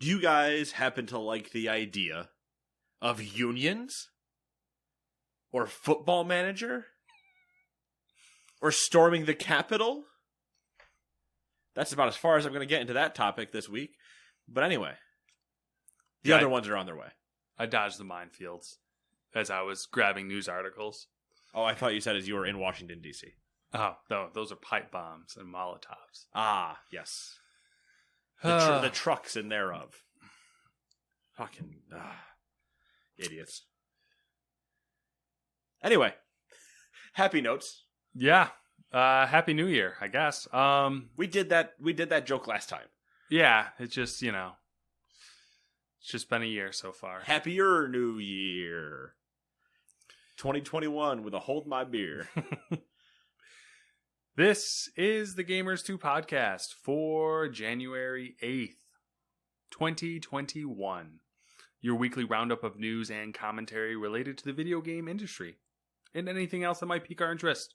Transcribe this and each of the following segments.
Do you guys happen to like the idea of unions? Or Football Manager? Or storming the Capitol? That's about as far as I'm going to get into that topic this week. But anyway, the other ones are on their way. I dodged the minefields as I was grabbing news articles. Oh, I thought you said as you were in Washington, D.C. Oh, no, those are pipe bombs and Molotovs. Ah, yes. The trucks in thereof. Fucking idiots. Anyway, happy notes. Yeah. Happy New Year, I guess. We did that joke last time. Yeah, it's just, it's just been a year so far. Happier New Year. 2021 with a hold my beer. This is the Gamers 2 podcast for January 8th, 2021. Your weekly roundup of news and commentary related to the video game industry and anything else that might pique our interest,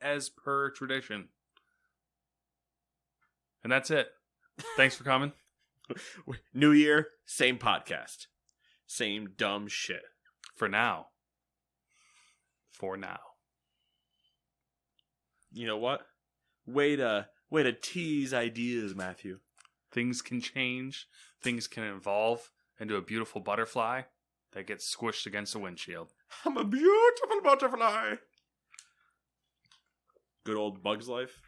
as per tradition. And that's it. Thanks for coming. New Year, same podcast. Same dumb shit. For now. For now. You know what? Way to tease ideas, Matthew. Things can change. Things can evolve into a beautiful butterfly that gets squished against a windshield. I'm a beautiful butterfly. Good old Bug's Life.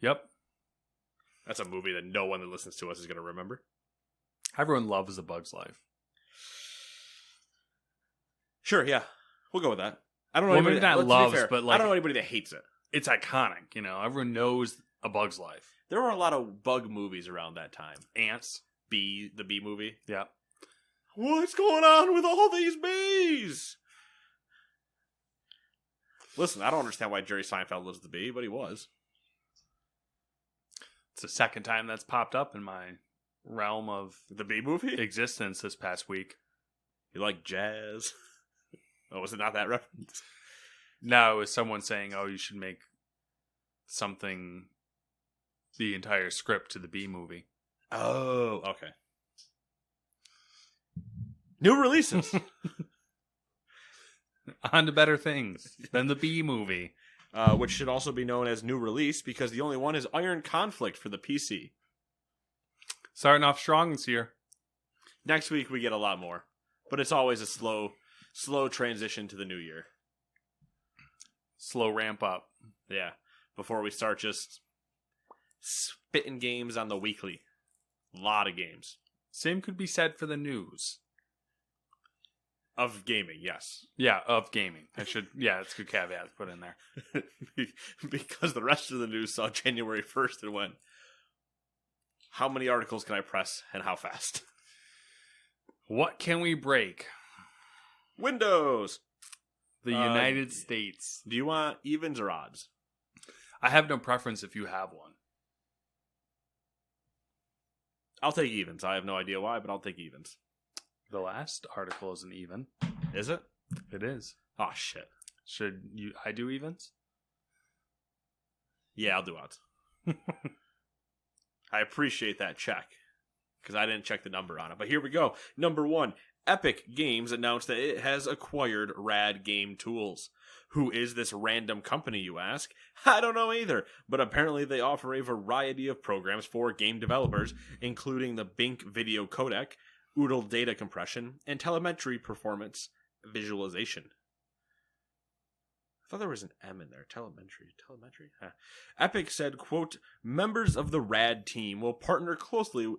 Yep. That's a movie that no one that listens to us is going to remember. Everyone loves A Bug's Life. Sure, yeah. We'll go with that. I don't know anybody that loves, but like, I don't know anybody that hates it. It's iconic, Everyone knows A Bug's Life. There were a lot of bug movies around that time. Ants. The bee movie. Yeah. What's going on with all these bees? Listen, I don't understand why Jerry Seinfeld was the bee, but he was. It's the second time that's popped up in my realm of the bee movie existence this past week. You like jazz? Oh, was it not that reference? No, it was someone saying, you should make something, the entire script to the Bee movie. Oh, okay. New releases. On to better things than the Bee movie. Which should also be known as new release because the only one is Iron Conflict for the PC. Starting off strong this year. Next week we get a lot more. But it's always a slow transition to the new year. Slow ramp up. Yeah. Before we start just spitting games on the weekly. A lot of games. Same could be said for the news. Of gaming, yes. Yeah, of gaming. That's a good caveat to put in there. Because the rest of the news saw January 1st and went, how many articles can I press and how fast? What can we break? Windows! The United States. Do you want evens or odds? I have no preference if you have one. I'll take evens. I have no idea why, but I'll take evens. The last article is an even. Is it? It is. Oh, shit. Should I do evens? Yeah, I'll do odds. I appreciate that check, because I didn't check the number on it. But here we go. Number 1, Epic Games announced that it has acquired Rad Game Tools. Who is this random company, you ask? I don't know either, but apparently they offer a variety of programs for game developers, including the Bink Video Codec, Oodle Data Compression, and Telemetry Performance Visualization. I thought there was an M in there. Telemetry. Huh. Epic said, quote, members of the RAD team will partner closely,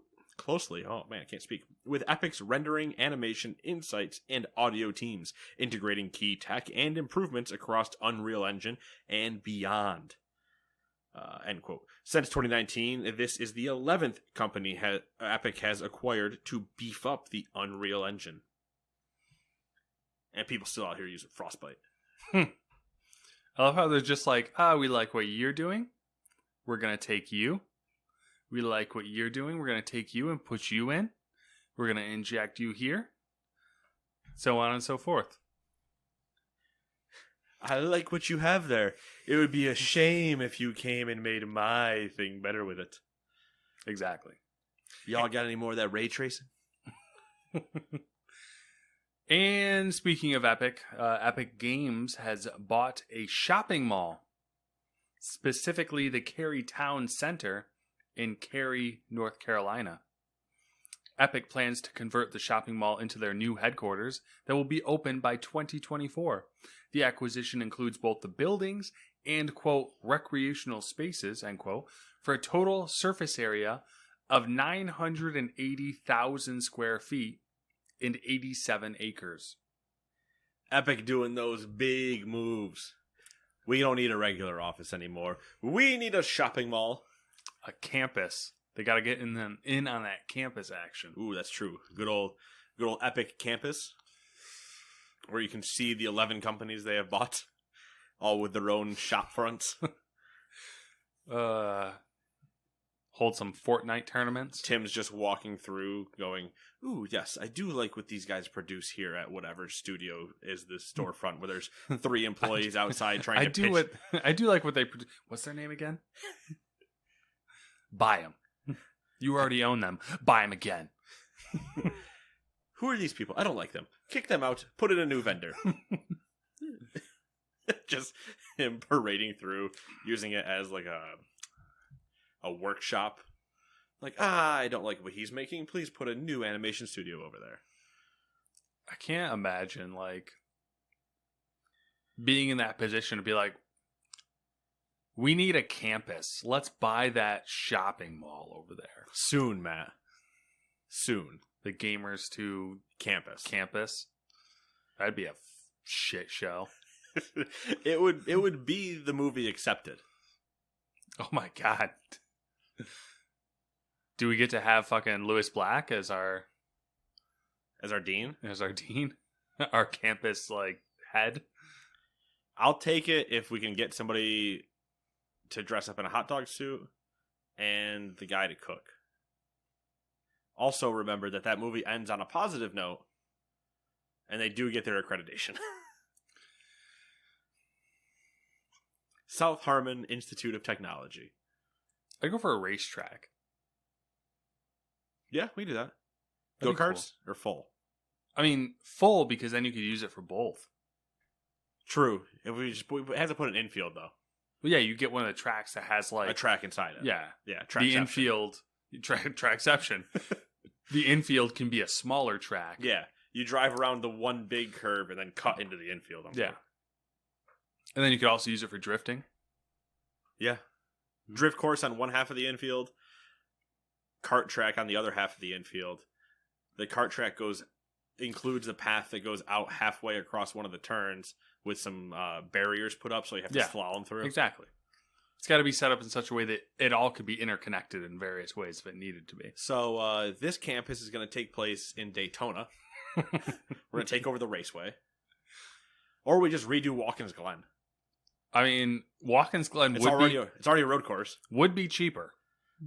oh man, I can't speak, with Epic's rendering, animation, insights, and audio teams, integrating key tech and improvements across Unreal Engine and beyond. End quote. Since 2019, this is the 11th company Epic has acquired to beef up the Unreal Engine. And people still out here using Frostbite. I love how they're just like, we like what you're doing. We're going to take you. We like what you're doing. We're going to take you and put you in. We're going to inject you here. So on and so forth. I like what you have there. It would be a shame if you came and made my thing better with it. Exactly. Y'all got any more of that ray tracing? And speaking of Epic, Epic Games has bought a shopping mall, specifically the Cary Town Center in Cary, North Carolina. Epic plans to convert the shopping mall into their new headquarters that will be open by 2024. The acquisition includes both the buildings and, quote, recreational spaces, end quote, for a total surface area of 980,000 square feet and 87 acres. Epic doing those big moves. We don't need a regular office anymore. We need a shopping mall. A campus. They got to get in on that campus action. Ooh, that's true. Good old Epic campus, where you can see the 11 companies they have bought, all with their own shop fronts. Hold some Fortnite tournaments. Tim's just walking through, going, "Ooh, yes, I do like what these guys produce here at whatever studio is the storefront where there's 3 employees outside trying to pitch." I do like what they produce. What's their name again? Buy them. You already own them. Buy them again. Who are these people? I don't like them. Kick them out. Put in a new vendor. Just him parading through, using it as like a workshop. Like, I don't like what he's making. Please put a new animation studio over there. I can't imagine, like, being in that position to be like, we need a campus. Let's buy that shopping mall over there. Soon, Matt. Soon. The Gamers to Campus. That'd be a shit show. It would be the movie Accepted. Oh my god. Do we get to have fucking Lewis Black as our dean? As our dean? Our campus, like, head? I'll take it if we can get somebody to dress up in a hot dog suit and the guy to cook. Also remember that movie ends on a positive note and they do get their accreditation. South Harmon Institute of Technology. I go for a racetrack. Yeah, we do that. That'd be Go-karts or full? I mean, full, because then you could use it for both. True. If we have to put an infield, though. Well, yeah, you get one of the tracks that has, like, a track inside it. Yeah. Yeah, the infield, trackception. The infield can be a smaller track. Yeah. You drive around the one big curve and then cut into the infield. Yeah. And then you could also use it for drifting. Yeah. Drift course on one half of the infield. Kart track on the other half of the infield. The kart track includes a path that goes out halfway across one of the turns with some barriers put up, so you have to slalom through. Exactly. It's got to be set up in such a way that it all could be interconnected in various ways if it needed to be. So this campus is going to take place in Daytona. We're going to take over the raceway. Or we just redo Watkins Glen. I mean, Watkins Glen it's already a road course. Would be cheaper.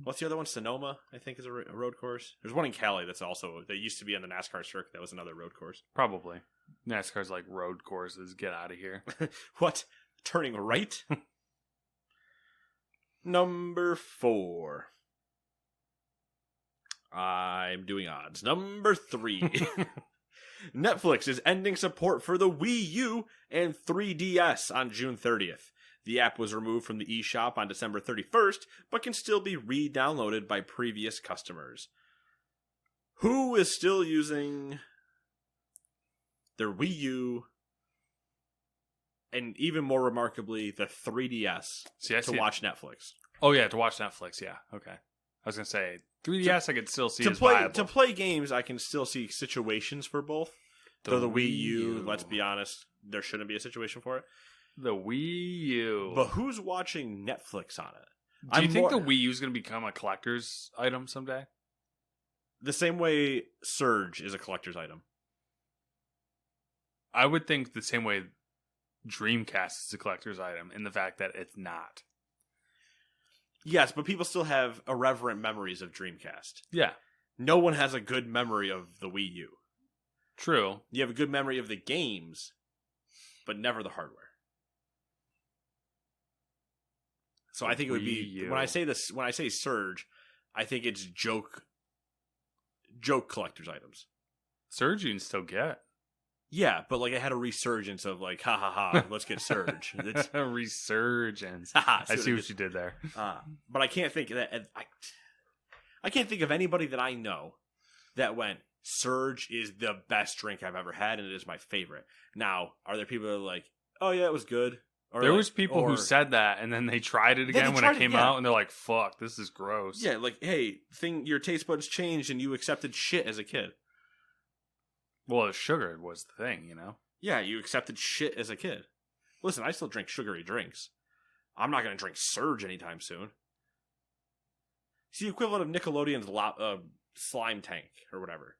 What's the other one? Sonoma, I think, is a road course. There's one in Cali that used to be on the NASCAR circuit. That was another road course. Probably. NASCAR's like road courses. Get out of here. What? Turning right? Number 4. I'm doing odds. Number 3. Netflix is ending support for the Wii U and 3DS on June 30th. The app was removed from the eShop on December 31st, but can still be re-downloaded by previous customers. Who is still using their Wii U and, even more remarkably, the 3DS to watch Netflix? Oh, yeah, to watch Netflix, yeah. Okay. I was going to say, 3DS I could still see as viable. To play games, I can still see situations for both. Though the Wii U, let's be honest, there shouldn't be a situation for it. The Wii U. But who's watching Netflix on it? Do you think the Wii U is going to become a collector's item someday? The same way Surge is a collector's item. I would think the same way Dreamcast is a collector's item, in the fact that it's not. Yes, but people still have irreverent memories of Dreamcast. Yeah. No one has a good memory of the Wii U. True. You have a good memory of the games, but never the hardware. So I think it would be when I say Surge, I think it's joke joke collector's items. Surge you can still get. Yeah, but like I had a resurgence of like, ha ha ha, let's get Surge. It's, A resurgence. haha, I see what you did there. but I can't think of that. I can't think of anybody that I know that went, Surge is the best drink I've ever had, and it is my favorite. Now, are there people that are like, oh yeah, it was good? Or There like, was people who said that, and then they tried it again when it came out, and they're like, fuck, this is gross. Yeah, like, hey, your taste buds changed, and you accepted shit as a kid. Well, sugar was the thing, you know? Yeah, you accepted shit as a kid. Listen, I still drink sugary drinks. I'm not going to drink Surge anytime soon. It's the equivalent of Nickelodeon's slime tank or whatever.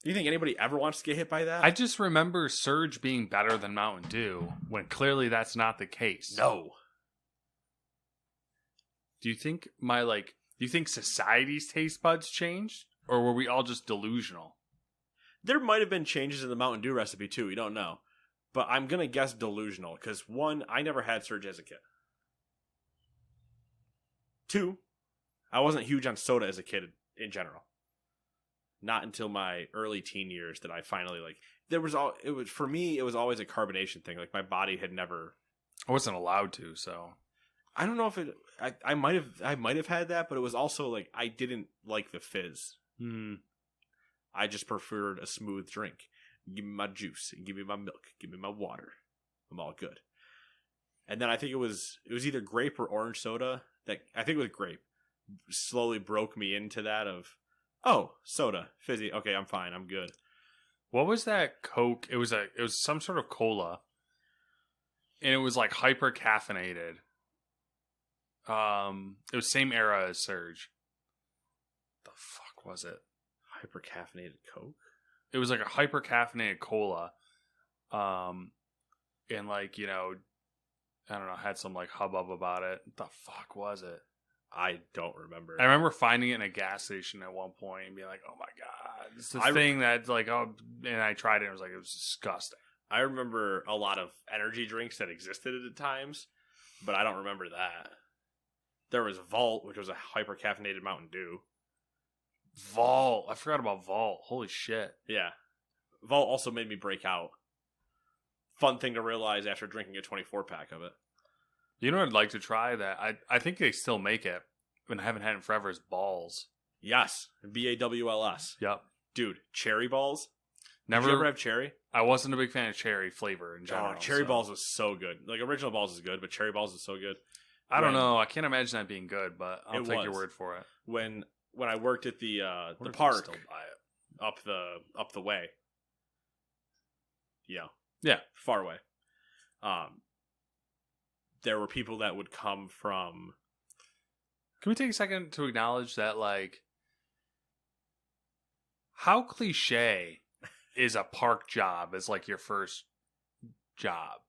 Do you think anybody ever wants to get hit by that? I just remember Surge being better than Mountain Dew, when clearly that's not the case. No. Do you think society's taste buds changed? Or were we all just delusional? There might have been changes in the Mountain Dew recipe too, we don't know. But I'm going to guess delusional, because one, I never had Surge as a kid. Two, I wasn't huge on soda as a kid in general. Not until my early teen years that I finally for me, it was always a carbonation thing. Like my body had never. I wasn't allowed to, so. I don't know if I might have had that, but it was also like I didn't like the fizz. I just preferred a smooth drink. Give me my juice, give me my milk, give me my water. I'm all good. And then I think it was either grape or orange soda that I think it was grape slowly broke me into that of, oh, soda, fizzy. Okay, I'm fine. I'm good. What was that Coke? It was some sort of cola, and it was like hyper caffeinated. It was same era as Surge. The fuck was it? Hyper caffeinated Coke? It was like a hyper caffeinated cola. And like, you know, I don't know, had some like hubbub about it. What the fuck was it? I don't remember. I remember finding it in a gas station at one point and being like, oh my god, it's this thing that's like, oh, and I tried it and it was disgusting. I remember a lot of energy drinks that existed at times, but I don't remember that. There was Vault, which was a hyper caffeinated Mountain Dew. Vault. I forgot about Vault. Holy shit. Yeah. Vault also made me break out. Fun thing to realize after drinking a 24-pack of it. You know what I'd like to try that? I think they still make it, but I haven't had it in forever, is Balls. Yes. BAWLS. Yep. Dude, cherry balls? Never. Did you ever have cherry? I wasn't a big fan of cherry flavor in general. Oh, cherry balls was so good. Like, original balls is good, but cherry balls is so good. I don't know. I can't imagine that being good, but I'll take your word for it. When I worked at the park still buy it. up the way. Yeah, far away. There were people that would come from. Can we take a second to acknowledge that, like, how cliche is a park job as like your first job?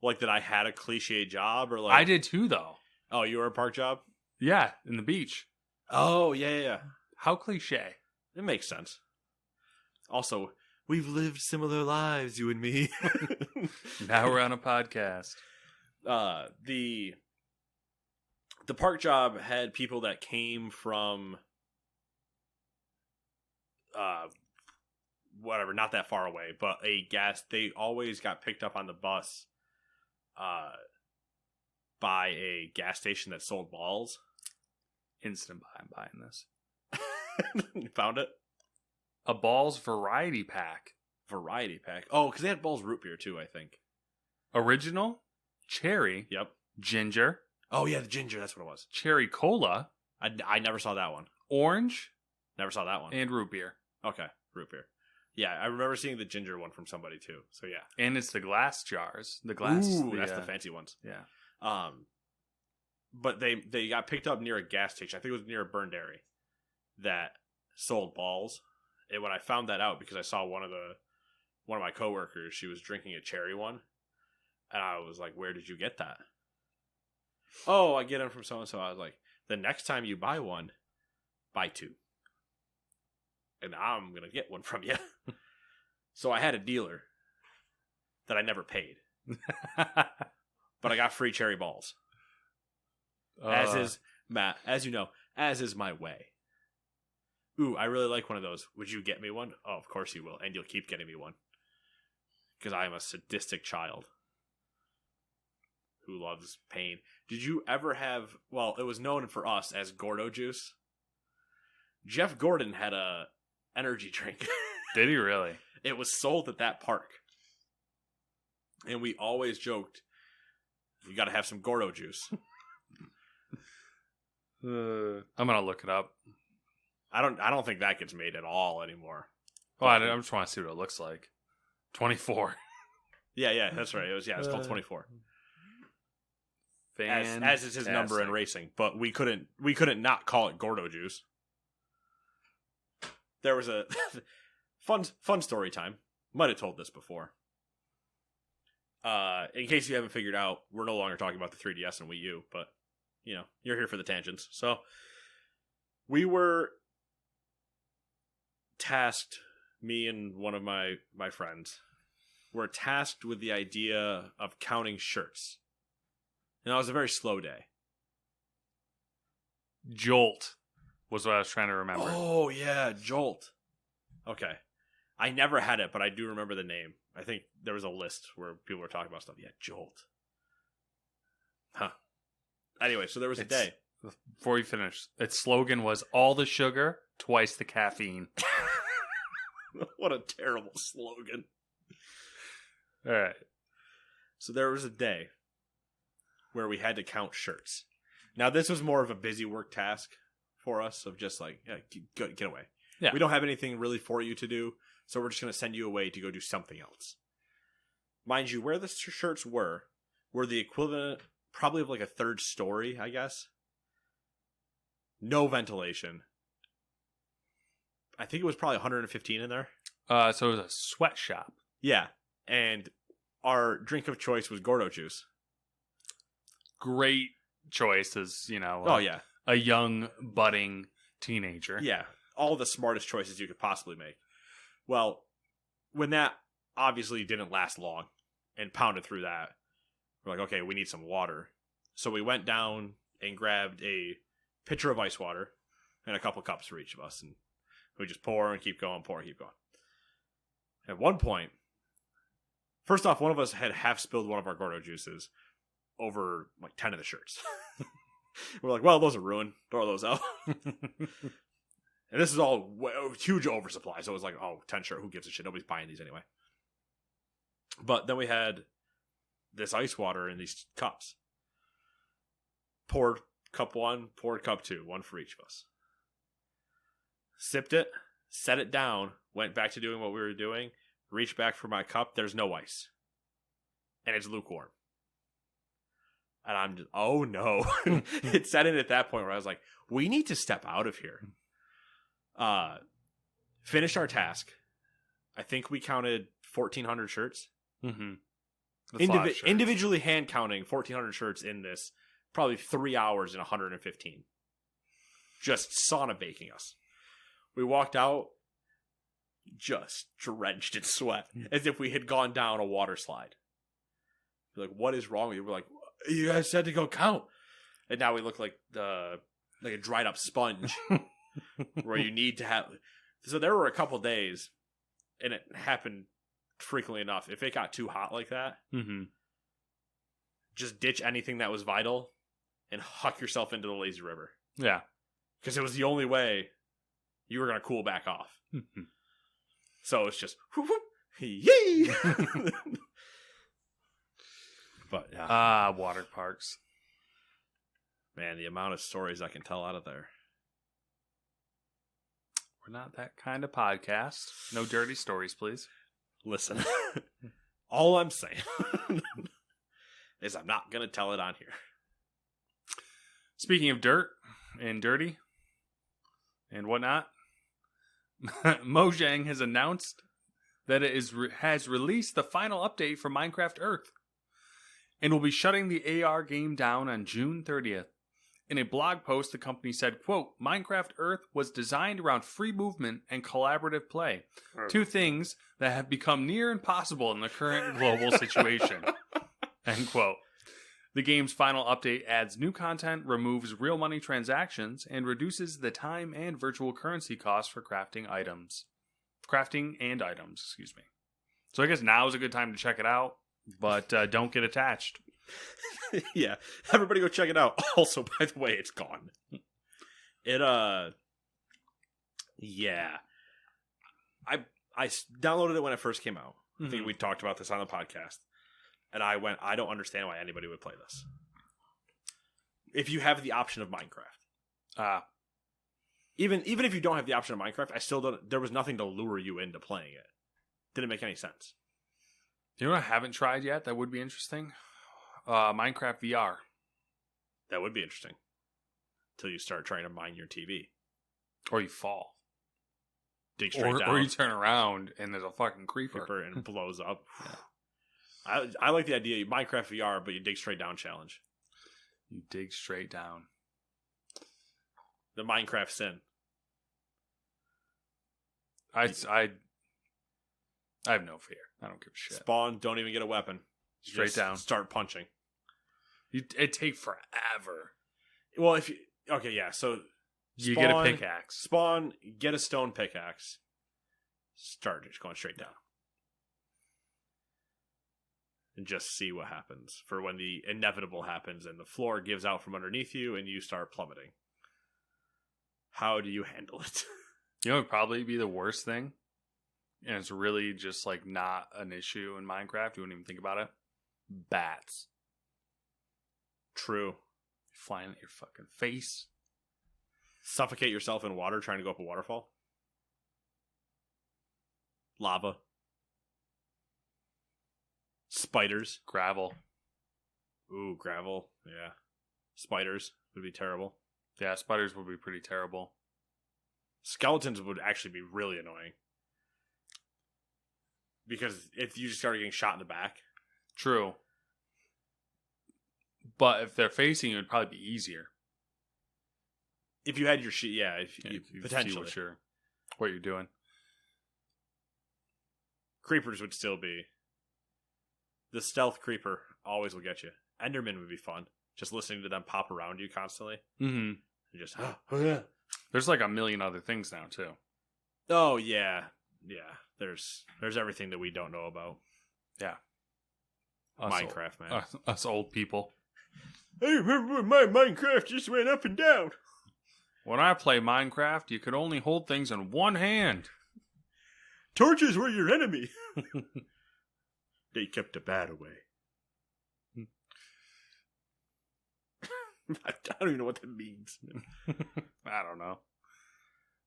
Like that I had a cliche job, or like I did too, though. Oh, you were a park job? Yeah, in the beach. Oh, yeah. How cliche? It makes sense. Also, we've lived similar lives, you and me. Now we're on a podcast. The park job had people that came from whatever, not that far away, but they always got picked up on the bus by a gas station that sold balls. Instant buy. I'm buying this. You found it? A Balls variety pack. Variety pack. Oh, because they had Balls root beer too, I think. Original, cherry. Yep. Ginger. Oh yeah, the ginger. That's what it was. Cherry cola. I never saw that one. Orange. Never saw that one. And root beer. Okay, root beer. Yeah, I remember seeing the ginger one from somebody too. So yeah. And it's the glass jars. The glass. Ooh, that's the fancy ones. Yeah. But they got picked up near a gas station. I think it was near a burn dairy that sold balls. And when I found that out, because I saw one of my coworkers, she was drinking a cherry one, and I was like, "Where did you get that?" Oh, I get them from so and so. I was like, "The next time you buy one, buy two, and I'm gonna get one from you." So I had a dealer that I never paid, but I got free cherry balls. As is Matt, as you know, as is my way. ooh, I really like one of those. Would you get me one? Oh, of course you will. And you'll keep getting me one. Because I am a sadistic child who loves pain. Did you ever have, well, it was known for us as Gordo Juice. Jeff Gordon had a energy drink. Did he really? It was sold at that park. And we always joked, you got to have some Gordo Juice. I'm going to look it up. I don't think that gets made at all anymore. Oh, I just want to see what it looks like. 24. Yeah, that's right. It's called 24. Fantastic. As is his number in racing, but we couldn't not call it Gordo Juice. There was a fun story time. Might have told this before. In case you haven't figured out, we're no longer talking about the 3DS and Wii U, but you're here for the tangents. So we were tasked, me and one of my friends were tasked with the idea of counting shirts. And that was a very slow day. Jolt was what I was trying to remember. Oh, yeah, Jolt. Okay. I never had it, but I do remember the name. I think there was a list where people were talking about stuff. Yeah, Jolt. Huh. Anyway, so there was a day. Before you finish, its slogan was all the sugar, twice the caffeine. What a terrible slogan. All right. So there was a day where we had to count shirts. Now, this was more of a busy work task for us of just like, yeah, get away. Yeah. We don't have anything really for you to do, so we're just going to send you away to go do something else. Mind you, where the shirts were the equivalent probably of like a third story, I guess. No ventilation. I think it was probably 115 in there. So it was a sweatshop. Yeah. And our drink of choice was Gordo Juice. Great choice as, oh, yeah. A young, budding teenager. Yeah. All the smartest choices you could possibly make. Well, when that obviously didn't last long and pounded through that, we're like, okay, we need some water. So we went down and grabbed a pitcher of ice water and a couple cups for each of us. And we just pour and keep going, pour and keep going. At one point, first off, one of us had half spilled one of our Gordo juices over like 10 of the shirts. We're like, well, those are ruined. Throw those out. And this is all huge oversupply. So it was like, 10 shirt. Who gives a shit? Nobody's buying these anyway. But then we had this ice water in these cups. Poured cup 1, poured cup 2. One for each of us. Sipped it, set it down, went back to doing what we were doing, reached back for my cup. There's no ice. And it's lukewarm. And I'm just, oh no. It set in at that point where I was like, we need to step out of here. Finished our task. I think we counted 1,400 shirts. Mm-hmm. Individually hand counting 1,400 shirts in this, probably 3 hours and 115. Just sauna baking us. We walked out just drenched in sweat, as if we had gone down a water slide. We're like, what is wrong with you? We're like, you guys said to go count. And now we look like a dried up sponge where you need to have. So there were a couple days, and it happened frequently enough. If it got too hot like that, just ditch anything that was vital and huck yourself into the lazy river. Yeah. Because it was the only way you were going to cool back off. So it's just, whoop, whoop, yee! But yeah. Water parks. Man, the amount of stories I can tell out of there. We're not that kind of podcast. No dirty stories, please. Listen, all I'm saying is I'm not going to tell it on here. Speaking of dirt and dirty and whatnot, Mojang has announced that it has released the final update for Minecraft Earth and will be shutting the AR game down on June 30th. In a blog post, the company said, quote, Minecraft Earth was designed around free movement and collaborative play, two things that have become near impossible in the current global situation, end quote. The game's final update adds new content, removes real money transactions, and reduces the time and virtual currency costs for crafting and items, excuse me. So I guess now is a good time to check it out, but don't get attached. Yeah, everybody go check it out. Also, by the way, it's gone. Yeah. I downloaded it when it first came out. I think we talked about this on the podcast. And I don't understand why anybody would play this. If you have the option of Minecraft. Even if you don't have the option of Minecraft, I still don't. There was nothing to lure you into playing it. Didn't make any sense. You know what I haven't tried yet that would be interesting? Minecraft VR. That would be interesting. Until you start trying to mine your TV. Or you fall. Dig straight down. Or you turn around and there's a fucking creeper. And it blows up. Yeah. I like the idea of Minecraft VR, but you dig straight down challenge. You dig straight down. The Minecraft sin. I have no fear. I don't give a shit. Spawn, don't even get a weapon. Straight down. Start punching. It'd take forever. Well, so you get a pickaxe. Spawn, get a stone pickaxe. Start just going straight down. And just see what happens for when the inevitable happens and the floor gives out from underneath you and you start plummeting. How do you handle it? You know what would probably be the worst thing? And it's really just like not an issue in Minecraft. You wouldn't even think about it. Bats. True. Flying at your fucking face. Suffocate yourself in water trying to go up a waterfall. Lava. Spiders. Gravel. Ooh, gravel. Yeah. Spiders would be terrible. Yeah, spiders would be pretty terrible. Skeletons would actually be really annoying. Because if you just started getting shot in the back. True. But if they're facing you, it'd probably be easier. If you had your shit, yeah. If you potentially. See what you're doing. Creepers would still be. The stealth creeper always will get you. Enderman would be fun. Just listening to them pop around you constantly. Mm-hmm. And just, oh yeah. There's like a million other things now, too. Oh, yeah. Yeah. There's everything that we don't know about. Yeah. Minecraft, man. Us old people. I remember when my Minecraft just went up and down. When I play Minecraft, you could only hold things in one hand. Torches were your enemy. They kept the bad away. I don't even know what that means. I don't know.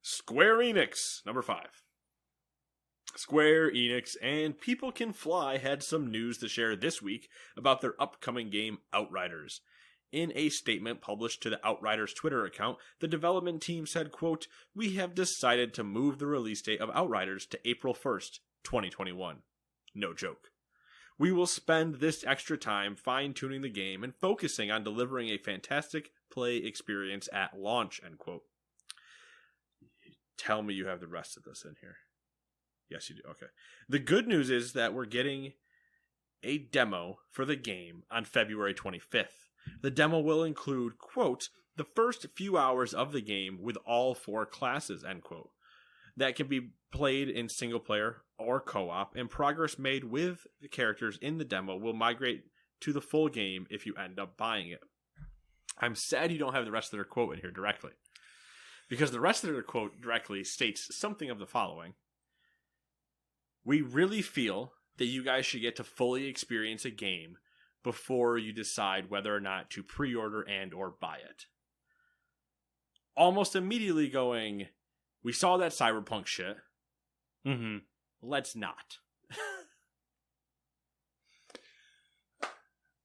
Square Enix, number 5. Square Enix and People Can Fly had some news to share this week about their upcoming game Outriders. In a statement published to the Outriders Twitter account, the development team said, quote, "We have decided to move the release date of Outriders to April 1st, 2021. No joke. We will spend this extra time fine-tuning the game and focusing on delivering a fantastic play experience at launch," end quote. Tell me you have the rest of this in here. Yes, you do. Okay. The good news is that we're getting a demo for the game on February 25th. The demo will include, quote, "the first few hours of the game with all 4 classes," end quote. That can be played in single player or co-op, and progress made with the characters in the demo will migrate to the full game if you end up buying it. I'm sad you don't have the rest of their quote in here directly, because the rest of their quote directly states something of the following. "We really feel that you guys should get to fully experience a game before you decide whether or not to pre-order and or buy it." Almost immediately going, we saw that Cyberpunk shit. Mm-hmm. Let's not.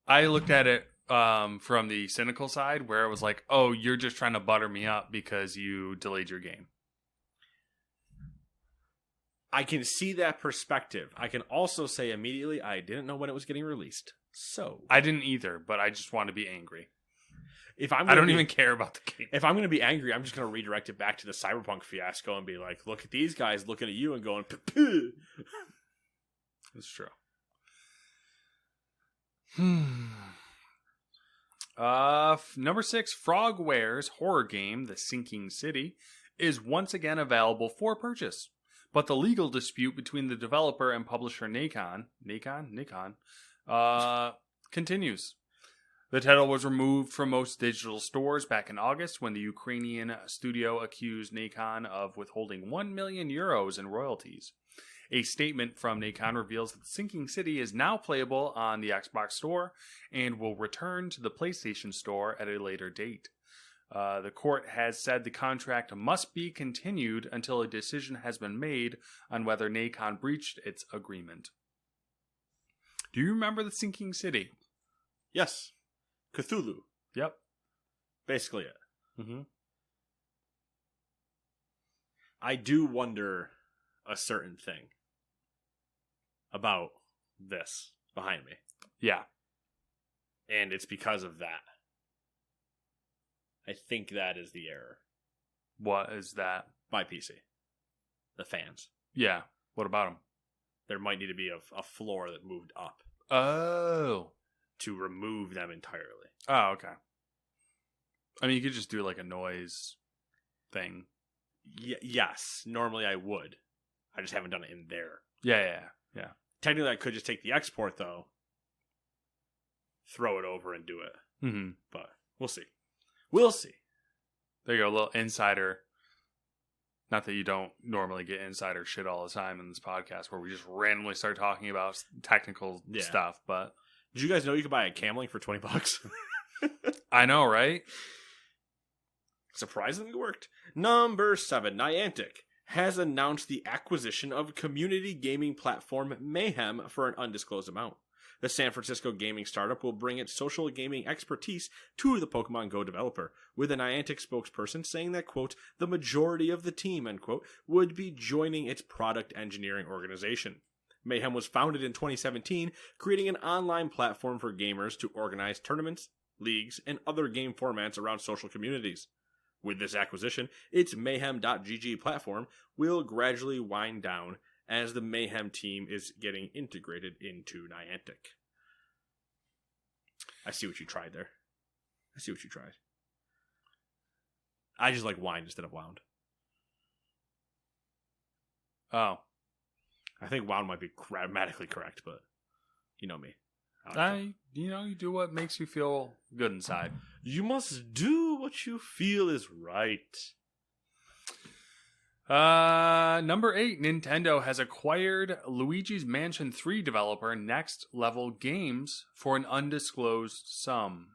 I looked at it from the cynical side, where it was like, oh, you're just trying to butter me up because you delayed your game. I can see that perspective. I can also say immediately, I didn't know when it was getting released. So I didn't either, but I just want to be angry. I don't even care about the game. If I'm going to be angry, I'm just going to redirect it back to the Cyberpunk fiasco and be like, look at these guys looking at you and going, "Puh." That's true. Number 6, Frogware's horror game, The Sinking City, is once again available for purchase. But the legal dispute between the developer and publisher Nikon, continues. The title was removed from most digital stores back in August when the Ukrainian studio accused Nikon of withholding 1 million euros in royalties. A statement from Nikon reveals that The Sinking City is now playable on the Xbox Store and will return to the PlayStation Store at a later date. The court has said the contract must be continued until a decision has been made on whether Nikon breached its agreement. Do you remember The Sinking City? Yes. Cthulhu. Yep. Basically it. Mm-hmm. I do wonder a certain thing about this behind me. Yeah. And it's because of that. I think that is the error. What is that? My PC. The fans. Yeah. What about them? There might need to be a floor that moved up Oh. to remove them entirely. Oh, okay. I mean, you could just do like a noise thing. Yes. Normally I would. I just haven't done it in there. Yeah. Technically, I could just take the export, though, throw it over and do it. Mm-hmm. But we'll see. We'll see. There you go, a little insider. Not that you don't normally get insider shit all the time in this podcast where we just randomly start talking about technical stuff, but... Did you guys know you could buy a cam link for $20? I know, right? Surprisingly worked. Number 7, Niantic has announced the acquisition of community gaming platform Mayhem for an undisclosed amount. The San Francisco gaming startup will bring its social gaming expertise to the Pokemon Go developer, with a Niantic spokesperson saying that, quote, the majority of the team, end quote, would be joining its product engineering organization. Mayhem was founded in 2017, creating an online platform for gamers to organize tournaments, leagues, and other game formats around social communities. With this acquisition, its Mayhem.gg platform will gradually wind down as the Mayhem team is getting integrated into Niantic. I see what you tried there. I just like wind instead of wound. Oh. I think wound might be grammatically correct, but you know me. You do what makes you feel good inside. You must do what you feel is right. Number 8, Nintendo has acquired Luigi's Mansion 3 developer Next Level Games for an undisclosed sum.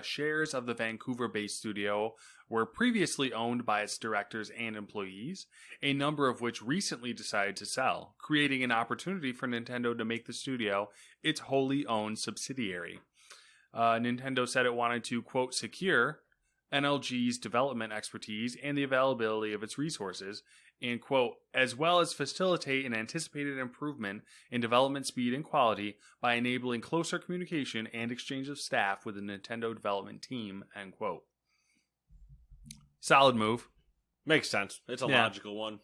Shares of the Vancouver-based studio were previously owned by its directors and employees, a number of which recently decided to sell, creating an opportunity for Nintendo to make the studio its wholly owned subsidiary. Nintendo said it wanted to, quote, secure NLG's development expertise and the availability of its resources, and, quote, as well as facilitate an anticipated improvement in development speed and quality by enabling closer communication and exchange of staff with the Nintendo development team, end quote. Solid move. Makes sense. It's a logical one.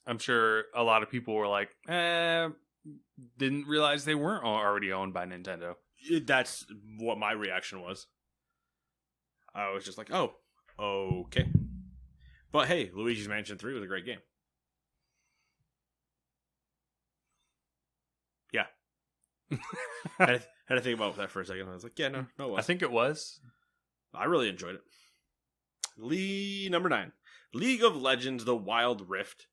I'm sure a lot of people were like, didn't realize they weren't already owned by Nintendo. That's what my reaction was. I was just like, oh, okay. But hey, Luigi's Mansion 3 was a great game. Yeah. I had to think about that for a second. I was like, yeah, no, it was. I think it was. I really enjoyed it. Number 9. League of Legends Wild Rift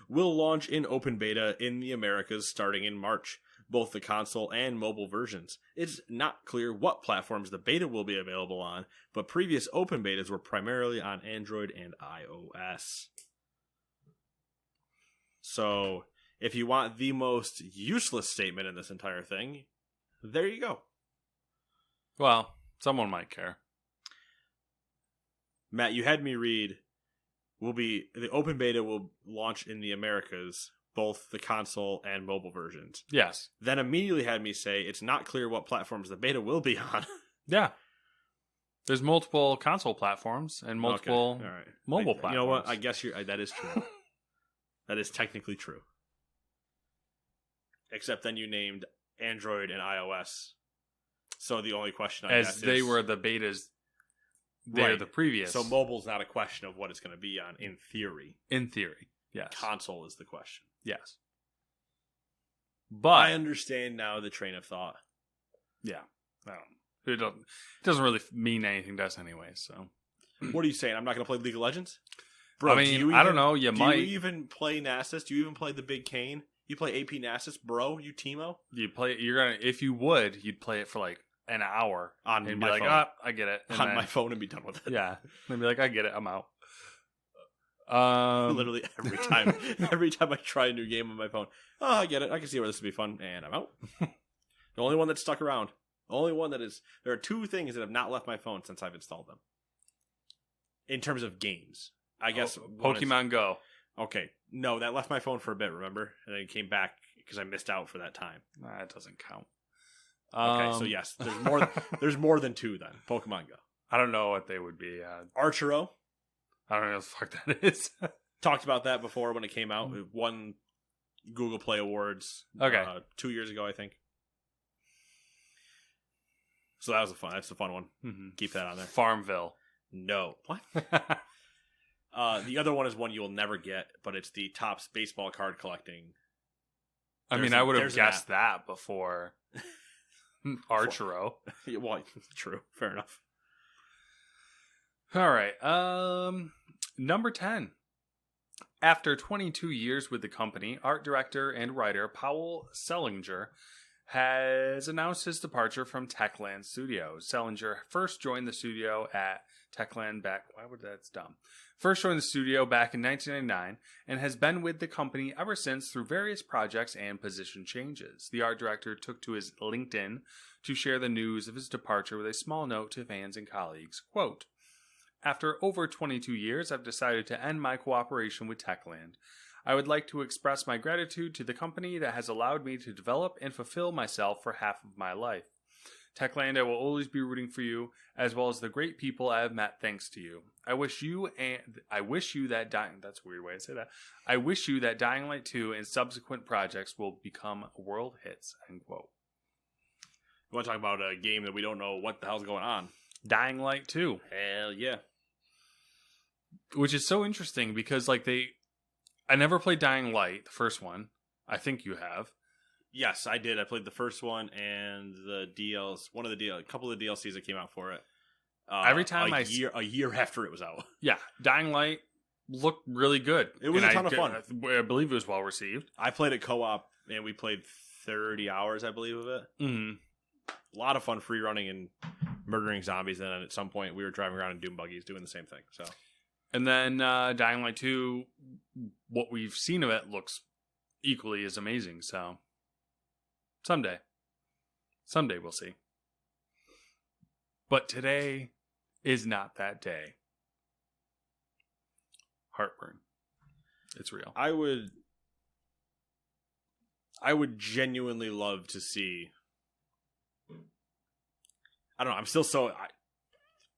will launch in open beta in the Americas starting in March, both the console and mobile versions. It's not clear what platforms the beta will be available on, but previous open betas were primarily on Android and iOS. So, if you want the most useless statement in this entire thing, there you go. Well, someone might care. Matt, you had me read, the open beta will launch in the Americas, both the console and mobile versions. Yes. Then immediately had me say, it's not clear what platforms the beta will be on. Yeah. There's multiple console platforms and multiple mobile platforms. You know what? I guess that is true. That is technically true. Except then you named Android and iOS. So the only question As they were the betas, they're Right. the previous. So mobile's not a question of what it's going to be on in theory. In theory, yes. Console is the question. Yes. I But, understand now the train of thought. yeah. It doesn't really mean anything to us anyway, so. What are you saying? I'm not going to play League of Legends? Bro, I mean, I don't know. You do might. you even play Nasus? Do you even play the Big Cane? You play AP Nasus, bro? You Teemo? If you would, you'd play it for like an hour. On and my be like, phone. I get it. And On then- my phone and be done with it. Yeah. And be like, I get it. I'm out. Literally every time. Every time I try a new game on my phone. Oh, I get it. I can see where this would be fun. And I'm out. The only one that's stuck around. The only one that is... There are 2 things that have not left my phone since I've installed them. In terms of games. I guess... Pokemon Go. Okay. No, that left my phone for a bit, remember? And then it came back because I missed out for that time. Nah, it doesn't count. Okay, so yes. There's more There's more than 2 then. Pokemon Go. I don't know what they would be. Archero. I don't know what the fuck that is. Talked about that before when it came out. It won Google Play Awards. Okay. 2 years ago, I think. So that's the fun one. Mm-hmm. Keep that on there. Farmville. No. What? The other one is one you'll never get, but it's the Topps baseball card collecting. I mean, I would have guessed that before Archero. Yeah, well, true. Fair enough. All right. Number 10. After 22 years with the company, art director and writer Powell Selinger has announced his departure from Techland Studios. Selinger first joined the studio at Techland First joined the studio back in 1999 and has been with the company ever since through various projects and position changes. The art director took to his LinkedIn to share the news of his departure with a small note to fans and colleagues. Quote, "After over 22 years, I've decided to end my cooperation with Techland. I would like to express my gratitude to the company that has allowed me to develop and fulfill myself for half of my life. Techland, I will always be rooting for you, as well as the great people I have met thanks to you. I wish you that that's a weird way to say that. I wish you that Dying Light 2 and subsequent projects will become world hits." End quote. You want to talk about a game that we don't know what the hell's going on? Dying Light 2. Hell yeah. Which is so interesting because I never played Dying Light, the first one. I think you have. Yes, I did. I played the first one and the a couple of the DLCs that came out for it. Every time a year after it was out. Yeah, Dying Light looked really good. It was a ton of fun. I believe it was well received. I played it co-op and we played 30 hours, I believe, of it. Mm-hmm. A lot of fun free running and murdering zombies. And then at some point we were driving around in Doom buggies doing the same thing. So, and then Dying Light 2, what we've seen of it looks equally as amazing. So someday we'll see. But today is not that day. Heartburn. It's real. I would genuinely love to see. I don't know. I'm still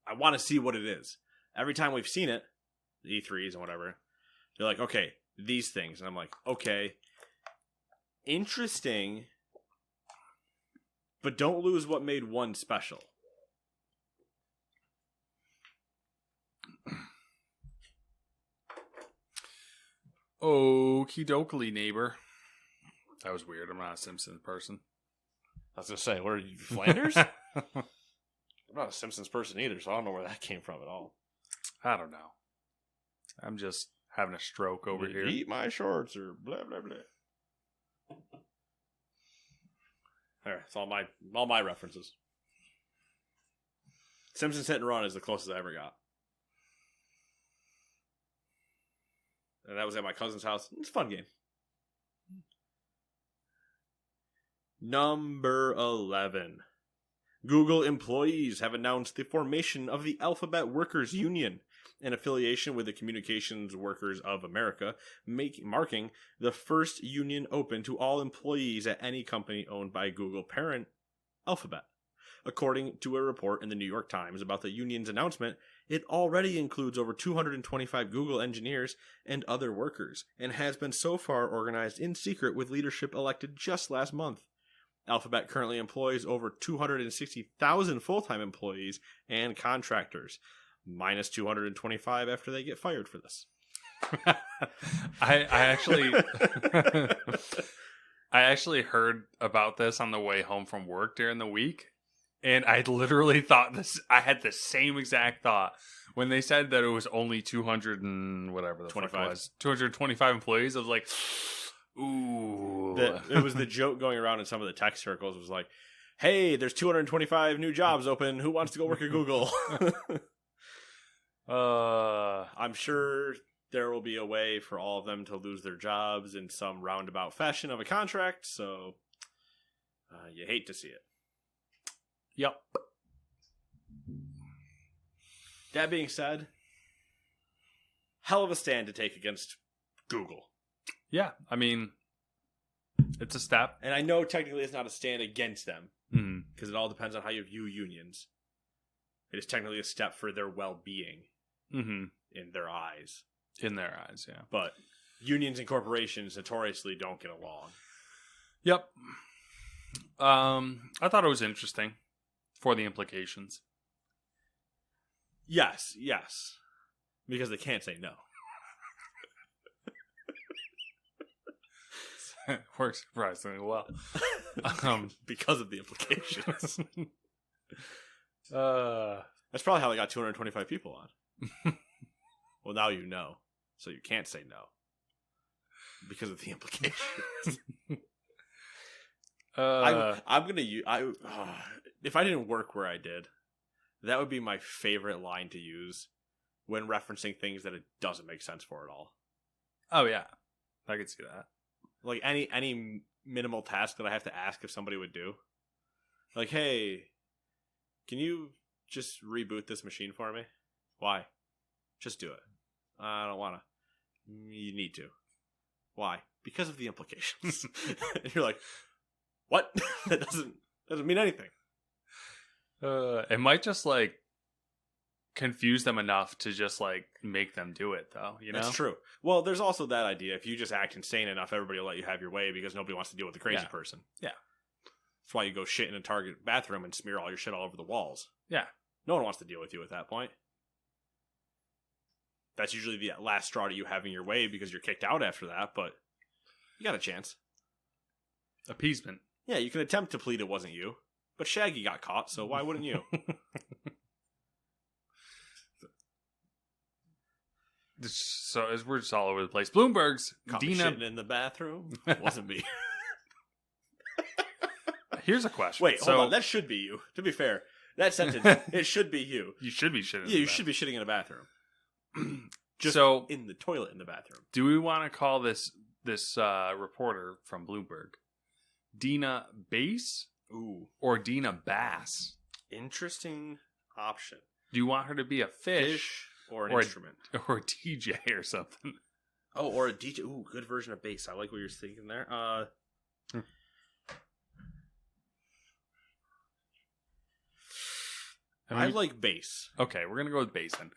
I want to see what it is. Every time we've seen it, the E3s and whatever, they're like, okay, these things. And I'm like, okay, interesting, but don't lose what made one special. Okie dokie, neighbor. That was weird. I'm not a Simpsons person. I was going to say, what are you, Flanders? I'm not a Simpsons person either, so I don't know where that came from at all. I don't know. I'm just having a stroke over here. Eat my shorts or blah, blah, blah. There, it's all my references. Simpsons Hit and Run is the closest I ever got. And that was at my cousin's house. It's a fun game. Number 11. Google employees have announced the formation of the Alphabet Workers Union, an affiliation with the Communications Workers of America, marking the first union open to all employees at any company owned by Google parent Alphabet. According to a report in the New York Times about the union's announcement, it already includes over 225 Google engineers and other workers, and has been so far organized in secret with leadership elected just last month. Alphabet currently employs over 260,000 full-time employees and contractors, minus 225 after they get fired for this. I actually I actually heard about this on the way home from work during the week, and I literally thought this. I had the same exact thought when they said that it was only 200 and whatever the fuck it 25. was, 225 employees. I was like, ooh. It was the joke going around in some of the tech circles. It was like, hey, there's 225 new jobs open. Who wants to go work at Google? I'm sure there will be a way for all of them to lose their jobs in some roundabout fashion of a contract, so you hate to see it. Yep. That being said, hell of a stand to take against Google. Yeah, I mean, it's a step. And I know technically it's not a stand against them, because it all depends on how you view unions. It is technically a step for their well-being in their eyes. In their eyes, yeah. But unions and corporations notoriously don't get along. Yep. I thought it was interesting for the implications. Yes. Because they can't say no. Works surprisingly well. Because of the implications. That's probably how they got 225 people on. Well, now you know. So you can't say no. Because of the implications. I'm going to use... if I didn't work where I did, that would be my favorite line to use when referencing things that it doesn't make sense for at all. Oh, yeah. I could see that. Like any minimal task that I have to ask if somebody would do. Like, hey, can you just reboot this machine for me? Why? Just do it. I don't want to. You need to. Why? Because of the implications. And you're like, what? That doesn't mean anything. It might just like confuse them enough to just like make them do it, though. You know, that's true. Well, there's also that idea. If you just act insane enough, everybody will let you have your way because nobody wants to deal with the crazy person. Yeah. That's why you go shit in a Target bathroom and smear all your shit all over the walls. Yeah. No one wants to deal with you at that point. That's usually the last straw to you having your way because you're kicked out after that, but you got a chance. Appeasement. Yeah, you can attempt to plead it wasn't you, but Shaggy got caught, so why wouldn't you? So as we're just all over the place, Bloomberg's Caught me Dina. shitting in the bathroom. It wasn't me. Here's a question. Wait, hold on. That should be you. To be fair, that sentence, it should be you. You should be shitting. Yeah, you should be shitting in a bathroom. Just so, in the toilet in the bathroom. Do we want to call this reporter from Bloomberg Dina Bass or Dina Bass? Interesting option. Do you want her to be a fish or an instrument? Or a DJ or something? Oh, or a DJ. Ooh, good version of bass. I like what you're thinking there. I like bass. Okay, we're gonna go with bass then.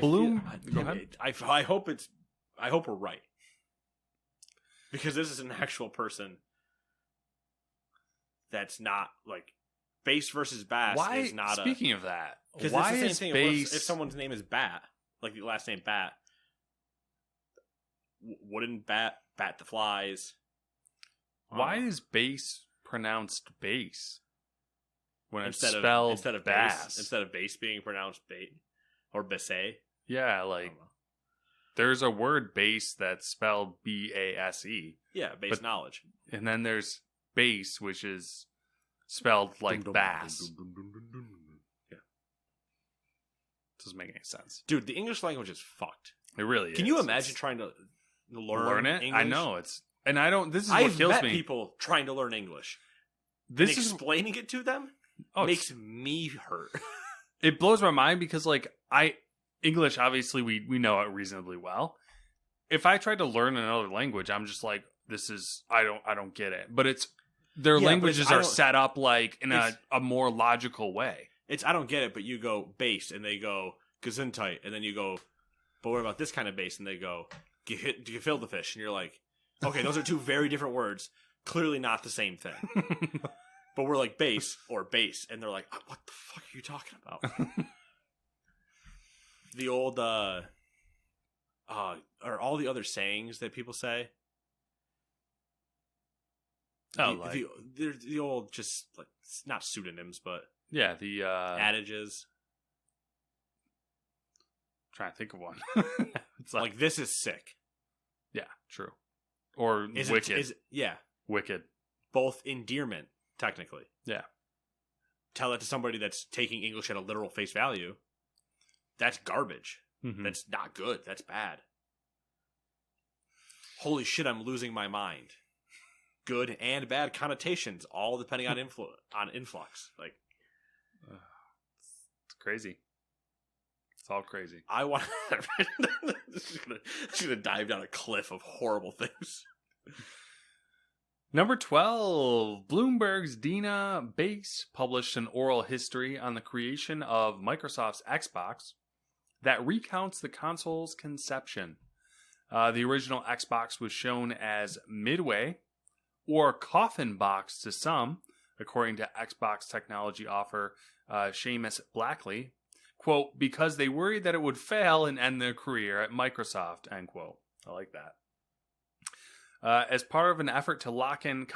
Go ahead. I hope we're right, because this is an actual person. That's not like bass versus bass. Why? Is not speaking of that, why it's the same thing. Bass? If someone's name is Bat, like the last name Bat, wouldn't bat the flies? Why is bass pronounced bass when instead it's spelled instead of bass? Bass, instead of bass being pronounced bait or basse? Yeah, like there's a word base that's spelled B-A-S-E. Yeah, base knowledge. And then there's bass, which is spelled like bass. Yeah. Doesn't make any sense. Dude, the English language is fucked. It really is. Can you imagine trying to learn it? English? I know. And I don't, this is what kills me. I've met people trying to learn English. This and explaining it to them makes me hurt. It blows my mind because like English, obviously we know it reasonably well. If I tried to learn another language, I'm just like, I don't get it. But their languages are set up like in a more logical way. I don't get it, but you go bass and they go gesundheit, and then you go, but what about this kind of bass? And they go, gefilte fish, and you're like, okay, those are two very different words, clearly not the same thing. But we're like base or base, and they're like, what the fuck are you talking about? The old, or all the other sayings that people say. The old, just like, not pseudonyms, but yeah, the adages. Trying to think of one. It's like this is sick. Yeah, true. Or wicked. Wicked. Both endearment, technically. Yeah. Tell it to somebody that's taking English at a literal face value. That's garbage. Mm-hmm. That's not good. That's bad. Holy shit, I'm losing my mind. Good and bad connotations, all depending on influx. Like, it's crazy. It's all crazy. I want. This is gonna dive down a cliff of horrible things. Number 12, Bloomberg's Dina Bass published an oral history on the creation of Microsoft's Xbox that recounts the console's conception. The original Xbox was shown as Midway, or Coffin Box to some, according to Xbox technology offer Seamus Blackley. Quote, because they worried that it would fail and end their career at Microsoft, end quote. I like that. As part of an effort to lock in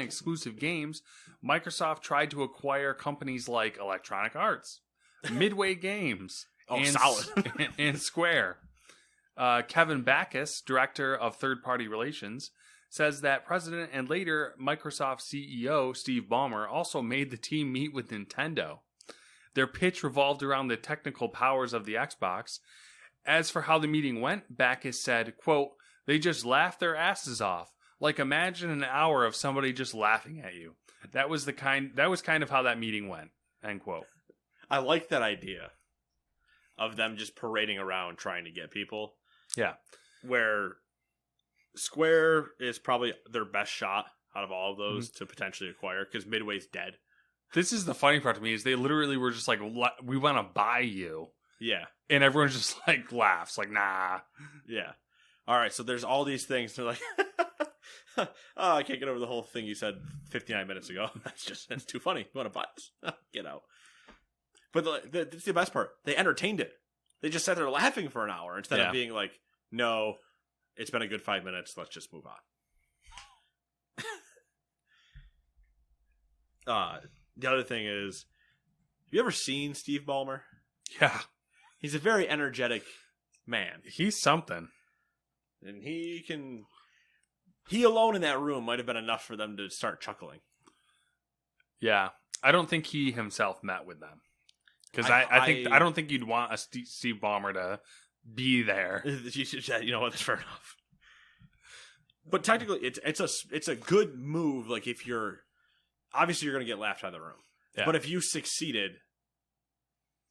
exclusive games, Microsoft tried to acquire companies like Electronic Arts, Midway Games, and Square. Kevin Backus, director of third-party relations, says that President and later Microsoft CEO Steve Ballmer also made the team meet with Nintendo. Their pitch revolved around the technical powers of the Xbox. As for how the meeting went, Backus said, quote, they just laughed their asses off. Like, imagine an hour of somebody just laughing at you. That was kind of how that meeting went, end quote. I like that idea of them just parading around trying to get people. Yeah. Where Square is probably their best shot out of all of those to potentially acquire, because Midway's dead. This is the funny part to me, is they literally were just like, we want to buy you. Yeah. And everyone just like laughs, like, nah. Yeah. All right, so there's all these things. They're like, oh, I can't get over the whole thing you said 59 minutes ago. That's too funny. You want to buy this? Get out. But that's the best part. They entertained it. They just sat there laughing for an hour instead of being like, no, it's been a good 5 minutes. Let's just move on. The other thing is, have you ever seen Steve Ballmer? Yeah. He's a very energetic man. He's something. And he alone in that room might have been enough for them to start chuckling. Yeah. I don't think he himself met with them. Because I don't think you'd want a Steve Ballmer to be there. You know what? That's fair enough. But technically, it's a good move. Like, if you're obviously you're going to get laughed out of the room. Yeah. But if you succeeded,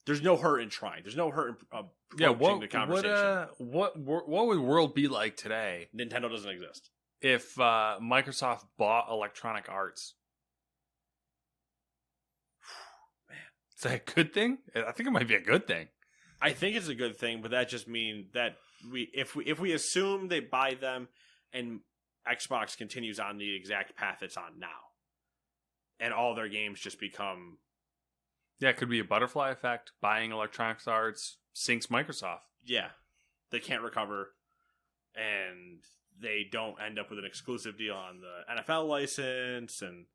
there's no hurt in trying. There's no hurt in approaching the conversation. What would world be like today? Nintendo doesn't exist. If Microsoft bought Electronic Arts. Man, is that a good thing? I think it might be a good thing. I think it's a good thing, but that just means that if we assume they buy them and Xbox continues on the exact path it's on now, and all their games just become... Yeah, it could be a butterfly effect. Buying Electronic Arts sinks Microsoft. Yeah. They can't recover, and they don't end up with an exclusive deal on the NFL license, and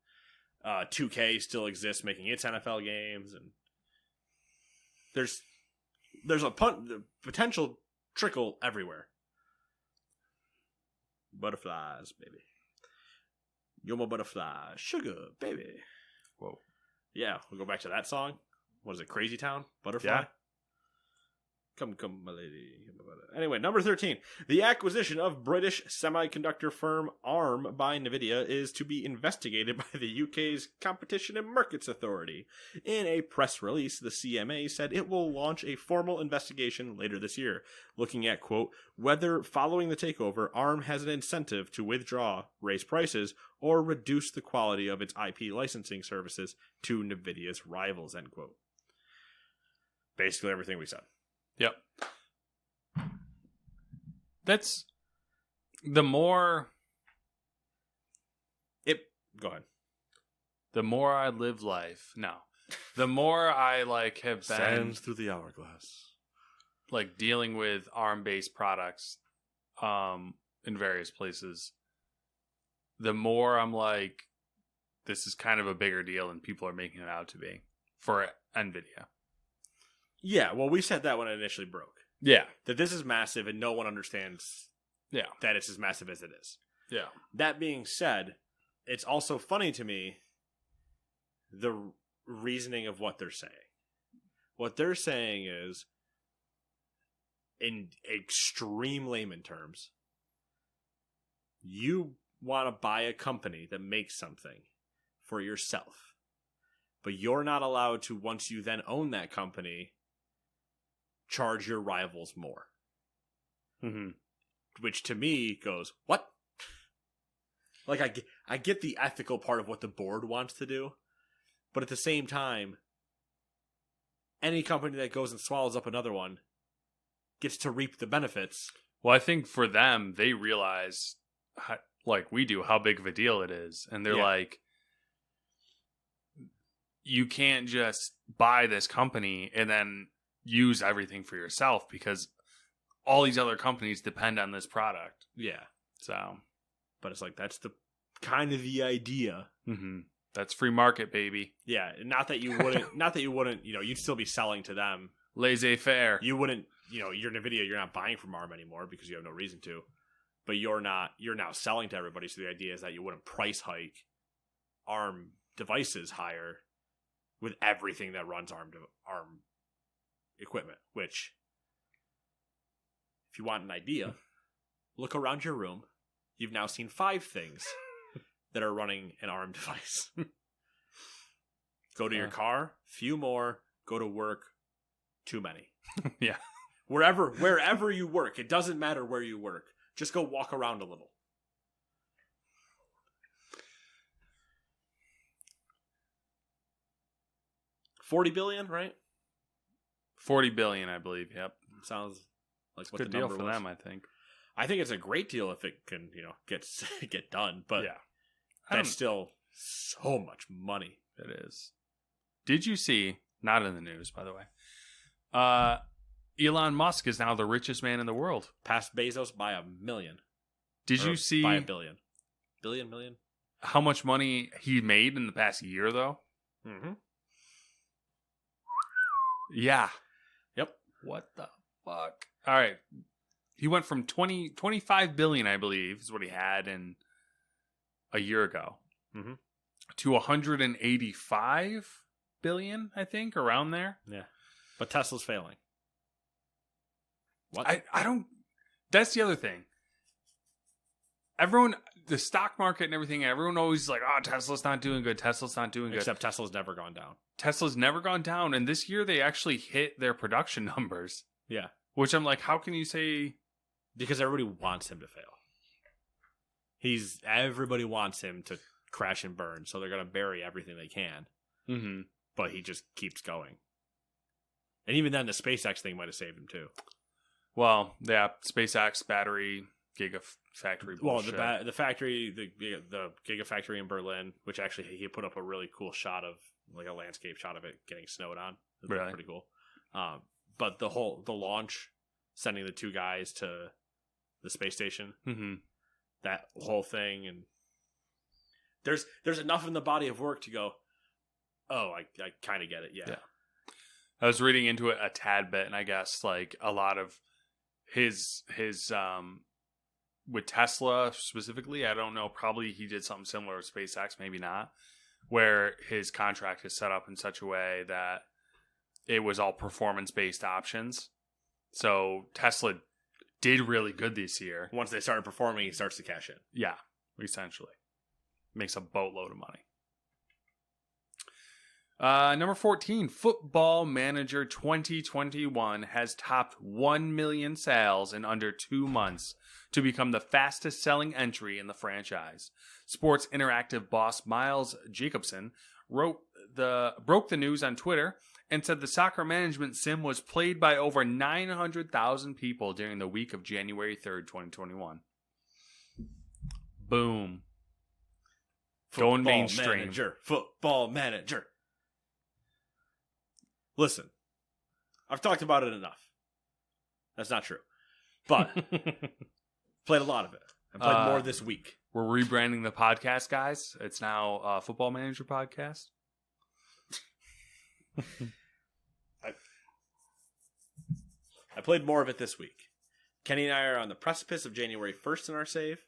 2K still exists making its NFL games, and there's a potential trickle everywhere. Butterflies, baby. You're my butterfly. Sugar, baby. Whoa. Yeah, we'll go back to that song. What is it, Crazy Town? Butterfly? Yeah. Come, my lady. Anyway, number 13. The acquisition of British semiconductor firm ARM by NVIDIA is to be investigated by the UK's Competition and Markets Authority. In a press release, the CMA said it will launch a formal investigation later this year, looking at, quote, whether following the takeover, ARM has an incentive to withdraw, raise prices, or reduce the quality of its IP licensing services to NVIDIA's rivals, end quote. Basically everything we said. Yep. That's the more... Go ahead. The more I live life. No. The more I like have been Sands through the hourglass. like dealing with ARM-based products in various places, the more I'm like, this is kind of a bigger deal than people are making it out to be for NVIDIA. Yeah, well, we said that when it initially broke. Yeah. That this is massive and no one understands that it's as massive as it is. Yeah. That being said, it's also funny to me the reasoning of what they're saying. What they're saying is, in extreme layman terms, you want to buy a company that makes something for yourself, but you're not allowed to, once you then own that company, charge your rivals more. Mm-hmm. Which to me goes, what? Like, I get the ethical part of what the board wants to do, but at the same time, any company that goes and swallows up another one gets to reap the benefits. Well, I think for them, they realize, like we do, how big of a deal it is. And they're like, you can't just buy this company and then use everything for yourself because all these other companies depend on this product. Yeah. So, but it's like, that's the kind of the idea. Mm-hmm. That's free market, baby. Yeah. Not that you wouldn't, you'd still be selling to them. Laissez-faire. You wouldn't, you're NVIDIA, you're not buying from ARM anymore because you have no reason to. But you're now selling to everybody. So the idea is that you wouldn't price hike ARM devices higher with everything that runs ARM equipment, which, if you want an idea, look around your room. You've now seen 5 things that are running an ARM device. Go to your car, few more. Go to work, too many. Yeah. Wherever you work, it doesn't matter where you work. Just go walk around a little. $40 billion, right? 40 billion, I believe. Yep. Sounds like what Good the deal number for was. them, I think. I think it's a great deal if it can, get done. But yeah, that's still so much money. It is. Did you see? Not in the news, by the way. Elon Musk is now the richest man in the world. Past Bezos by 1 million. Did you see by 1 billion? Million? How much money he made in the past year, though? Mm-hmm. Yeah. Yep. What the fuck? All right. He went from 25 billion, I believe, is what he had in a year ago, to 185 billion, I think, around there. Yeah. But Tesla's failing. What? I don't... That's the other thing. Everyone, the stock market and everything, everyone always is like, oh, Tesla's not doing good. Tesla's not doing good. Except Tesla's never gone down. Tesla's never gone down. And this year they actually hit their production numbers. Yeah. Which I'm like, how can you say... Because everybody wants him to fail. Everybody wants him to crash and burn, so they're going to bury everything they can. Mm-hmm. But he just keeps going. And even then, the SpaceX thing might have saved him, too. Well, yeah, SpaceX, battery, gigafactory bullshit. Well, the factory, the gigafactory in Berlin, which actually he put up a really cool shot of, like a landscape shot of it getting snowed on. It was pretty cool. But the launch, sending the 2 guys to the space station, that whole thing, and there's enough in the body of work to go, oh, I kind of get it, yeah. I was reading into it a tad bit, and I guess like a lot of his with Tesla specifically, I don't know, probably he did something similar with SpaceX, maybe not, where his contract is set up in such a way that it was all performance-based options. So Tesla did really good this year. Once they started performing, he starts to cash in. Yeah, essentially. Makes a boatload of money. Number 14, Football Manager 2021 has topped 1 million sales in under 2 months to become the fastest selling entry in the franchise. Sports Interactive boss Miles Jacobson broke the news on Twitter and said the soccer management sim was played by over 900,000 people during the week of January 3rd, 2021. Boom. Going mainstream. Football manager. Listen, I've talked about it enough. That's not true. But played a lot of it. I played more this week. We're rebranding the podcast, guys. It's now Football Manager Podcast. I played more of it this week. Kenny and I are on the precipice of January 1st in our save,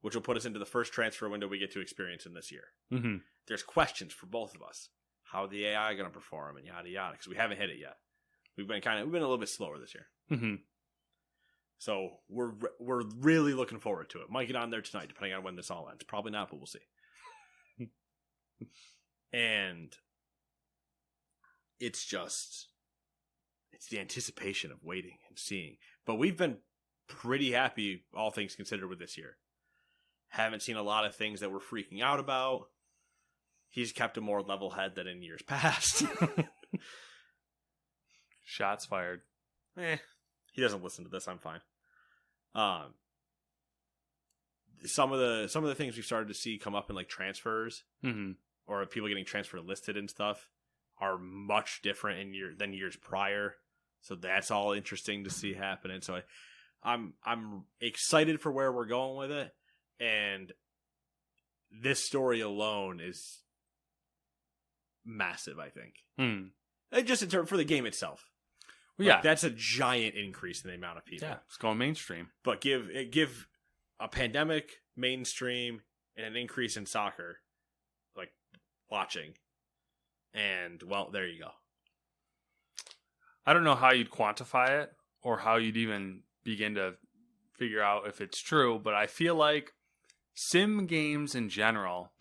which will put us into the first transfer window we get to experience in this year. Mm-hmm. There's questions for both of us. How the AI going to perform and yada yada, because we haven't hit it yet. We've been a little bit slower this year. Mm-hmm. So we're really looking forward to it. Might get on there tonight, depending on when this all ends. Probably not, but we'll see. And it's the anticipation of waiting and seeing. But we've been pretty happy, all things considered, with this year. Haven't seen a lot of things that we're freaking out about. He's kept a more level head than in years past. Shots fired. He doesn't listen to this. I'm fine. Some of the things we've started to see come up in like transfers, mm-hmm. or people getting transfer listed and stuff, are much different than years prior. So that's all interesting to see happening. So I'm excited for where we're going with it, and this story alone is massive. I think, and just in terms for the game itself. Well, yeah, that's a giant increase in the amount of people. Yeah, it's going mainstream. But give a pandemic, mainstream, and an increase in soccer, like watching, and well, there you go. I don't know how you'd quantify it or how you'd even begin to figure out if it's true, but I feel like sim games in general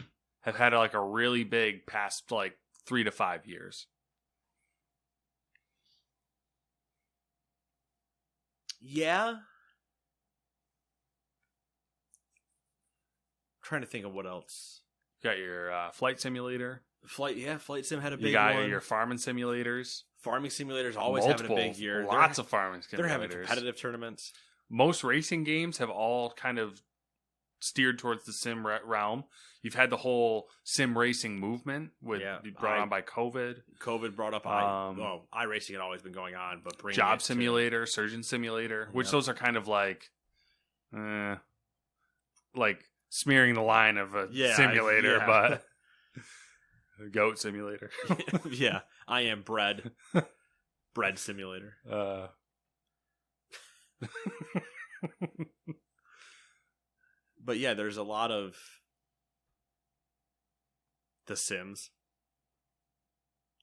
have had like a really big past like 3 to 5 years. Yeah. I'm trying to think of what else. You got your flight simulator. Flight sim had a big one. You got your farming simulators. Farming simulators always having a big year. Lots of farming simulators. They're having competitive tournaments. Most racing games have all kind of steered towards the sim realm. You've had the whole sim racing movement brought on by COVID. COVID brought up iRacing had always been going on, but Job Simulator, Surgeon Simulator, which those are kind of like smearing the line of a simulator, but Goat Simulator. Yeah, I am bread. Bread Simulator. But yeah, there's a lot of The Sims.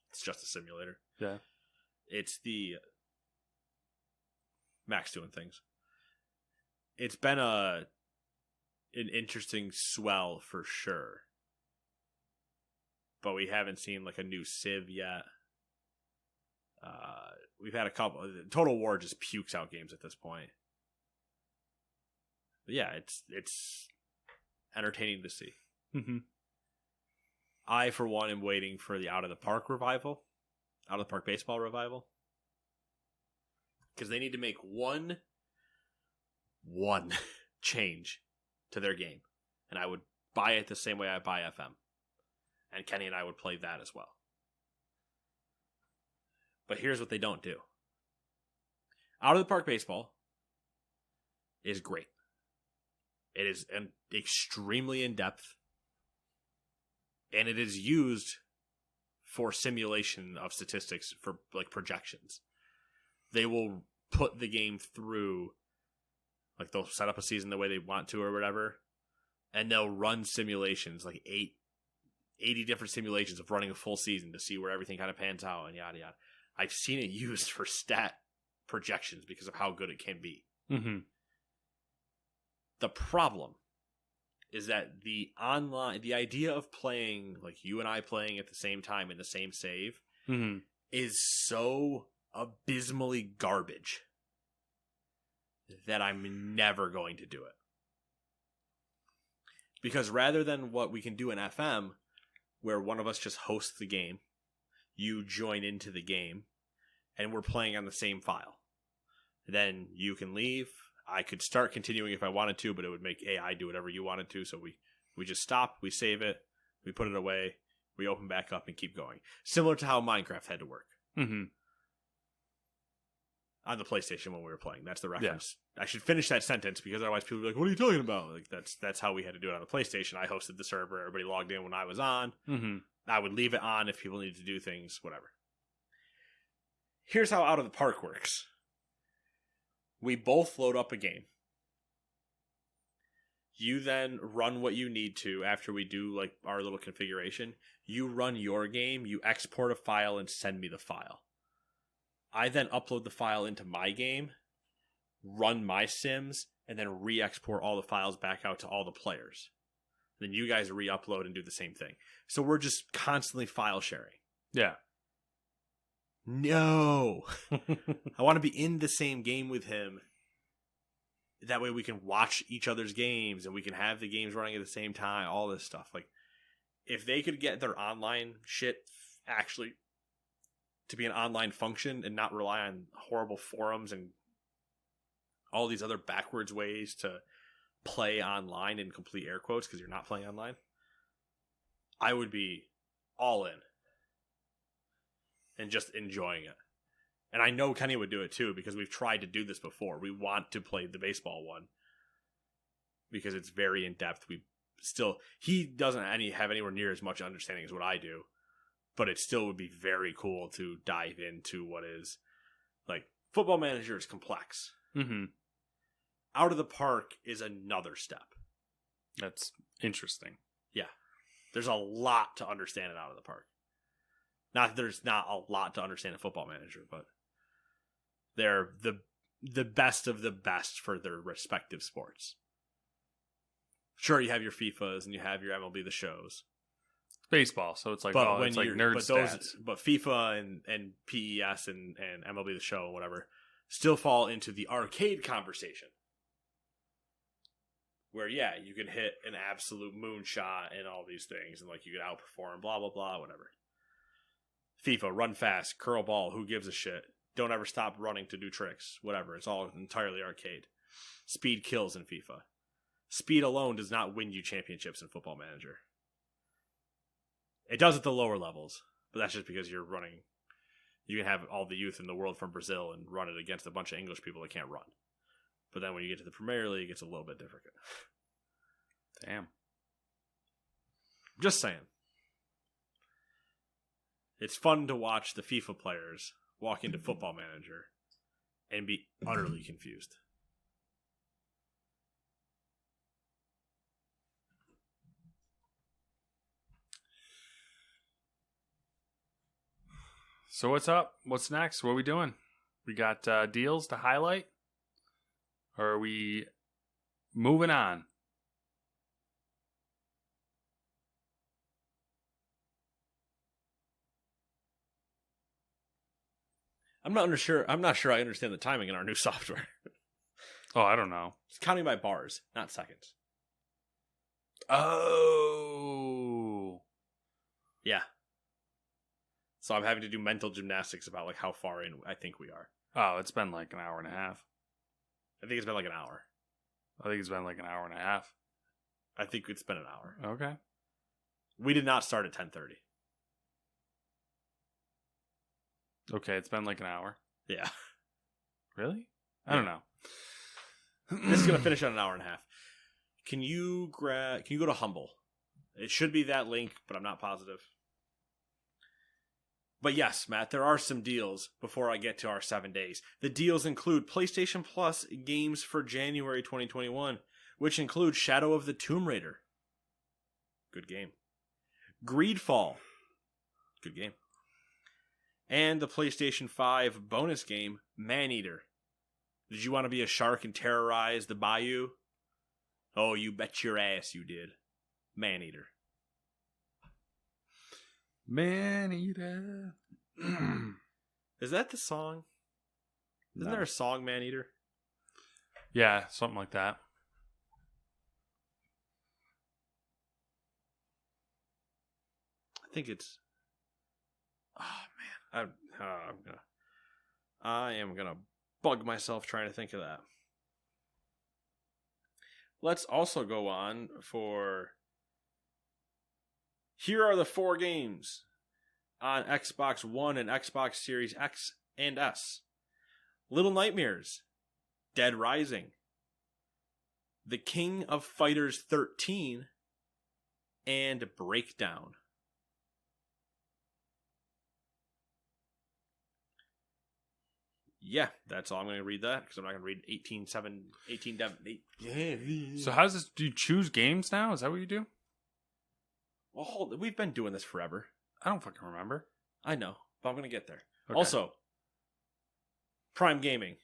It's just a simulator. Yeah. It's the Max doing things. It's been an interesting swell for sure. But we haven't seen like a new Civ yet. We've had a couple. Total War just pukes out games at this point. But yeah, it's entertaining to see. Mm-hmm. I, for one, am waiting for the Out of the Park revival. Out of the Park baseball revival. Because they need to make one change to their game. And I would buy it the same way I buy FM. And Kenny and I would play that as well. But here's what they don't do. Out of the Park baseball is great. It is extremely in-depth. And it is used for simulation of statistics for like projections. They will put the game through, like they'll set up a season the way they want to or whatever, and they'll run simulations, like 80 different simulations of running a full season to see where everything kind of pans out and yada yada. I've seen it used for stat projections because of how good it can be. Mm-hmm. The problem is that the idea of playing, like you and I playing at the same time in the same save, mm-hmm. is so abysmally garbage that I'm never going to do it. Because rather than what we can do in FM, where one of us just hosts the game, you join into the game, and we're playing on the same file. Then you can leave. I could start continuing if I wanted to, but it would make AI do whatever you wanted to, so we We just stop, we save it, we put it away, we open back up and keep going. Similar to how Minecraft had to work. Mm-hmm. On the PlayStation when we were playing. That's the reference. Yeah. I should finish that sentence because otherwise people will be like, what are you talking about? Like that's how we had to do it on the PlayStation. I hosted the server. Everybody logged in when I was on. Mm-hmm. I would leave it on if people needed to do things, whatever. Here's how Out of the Park works. We both load up a game. You then run what you need to after we do like our little configuration. You run your game, you export a file and send me the file. I then upload the file into my game, run my sims, and then re-export all the files back out to all the players. Then you guys re-upload and do the same thing. So we're just constantly file sharing. Yeah. No. I want to be in the same game with him. That way we can watch each other's games and we can have the games running at the same time, all this stuff. Like, if they could get their online shit actually to be an online function and not rely on horrible forums and all these other backwards ways to play online in complete air quotes because you're not playing online, I would be all in and just enjoying it. And I know Kenny would do it too because we've tried to do this before. We want to play the baseball one because it's very in-depth. He doesn't have anywhere near as much understanding as what I do. But it still would be very cool to dive into what is, like, Football Manager is complex. Mm-hmm. Out of the Park is another step. That's interesting. Yeah. There's a lot to understand in Out of the Park. Not that there's not a lot to understand in Football Manager, but they're the best of the best for their respective sports. Sure, you have your FIFAs and you have your MLB The Shows. Baseball, so it's like it's like nerd stats. But FIFA and PES and MLB The Show and whatever still fall into the arcade conversation. Where, yeah, you can hit an absolute moonshot and all these things, and like you can outperform, blah, blah, blah, whatever. FIFA, run fast, curl ball, who gives a shit? Don't ever stop running to do tricks, whatever. It's all entirely arcade. Speed kills in FIFA. Speed alone does not win you championships in Football Manager. It does at the lower levels, but that's just because you're running. You can have all the youth in the world from Brazil and run it against a bunch of English people that can't run. But then when you get to the Premier League, it's a little bit different. Damn. Just saying. It's fun to watch the FIFA players walk into Football Manager and be utterly confused. So what's up? What's next? What are we doing? We got deals to highlight? Or are we moving on? I'm not sure I understand the timing in our new software. Oh, I don't know. It's counting by bars, not seconds. Oh. Yeah. So I'm having to do mental gymnastics about like how far in I think we are. Oh, it's been like an hour and a half. I think it's been like an hour. I think it's been like an hour and a half. I think it's been an hour. Okay. We did not start at 10:30. Okay, it's been like an hour. Yeah. Really? I don't know. This is going to finish on an hour and a half. Can you go to Humble? It should be that link, but I'm not positive. But yes, Matt, there are some deals before I get to our 7 days. The deals include PlayStation Plus games for January 2021, which include Shadow of the Tomb Raider. Good game. Greedfall. Good game. And the PlayStation 5 bonus game, Maneater. Did you want to be a shark and terrorize the bayou? Oh, you bet your ass you did. Maneater. Maneater. Is that the song? Isn't there a song, Maneater? Yeah, something like that. I think it's... Oh, man. I am gonna bug myself trying to think of that. Let's also go on for Here are the 4 games on Xbox One and Xbox Series X and S. Little Nightmares, Dead Rising, The King of Fighters 13, and Breakdown. Yeah, that's all. I'm going to read that because I'm not going to read 18, 8. So how does this? Do you choose games now? Is that what you do? Well, we've been doing this forever. I don't fucking remember. I know, but I'm going to get there. Okay. Also, Prime Gaming,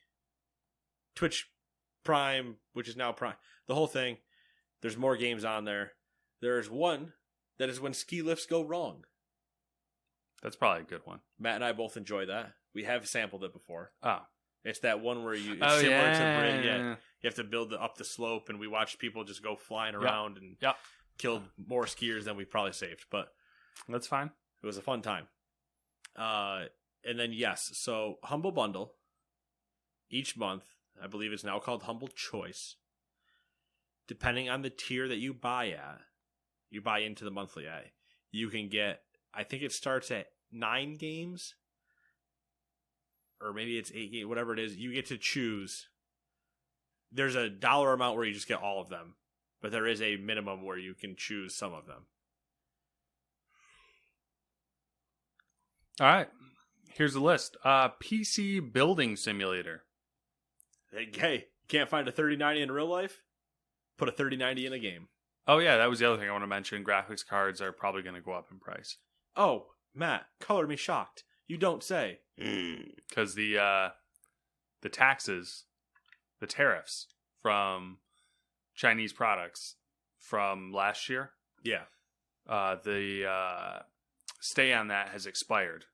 Twitch Prime, which is now Prime, the whole thing. There's more games on there. There's one that is when ski lifts go wrong. That's probably a good one. Matt and I both enjoy that. We have sampled it before. Oh. It's that one where it's similar yeah. to Brit. Yeah. You have to build up the slope, and we watched people just go flying around and killed more skiers than we probably saved. But that's fine. It was a fun time. And then, yes, so Humble Bundle, each month, I believe it's now called Humble Choice. Depending on the tier that you buy into the monthly at, you can get, I think it starts at 9 games, or maybe it's 8 games, whatever it is. You get to choose. There's a dollar amount where you just get all of them, but there is a minimum where you can choose some of them. All right. Here's the list. PC Building Simulator. Hey, you can't find a 3090 in real life? Put a 3090 in a game. Oh, yeah, that was the other thing I want to mention. Graphics cards are probably going to go up in price. Oh, Matt, color me shocked. You don't say. Because the taxes, the tariffs from Chinese products from last year. Yeah. The stay on that has expired.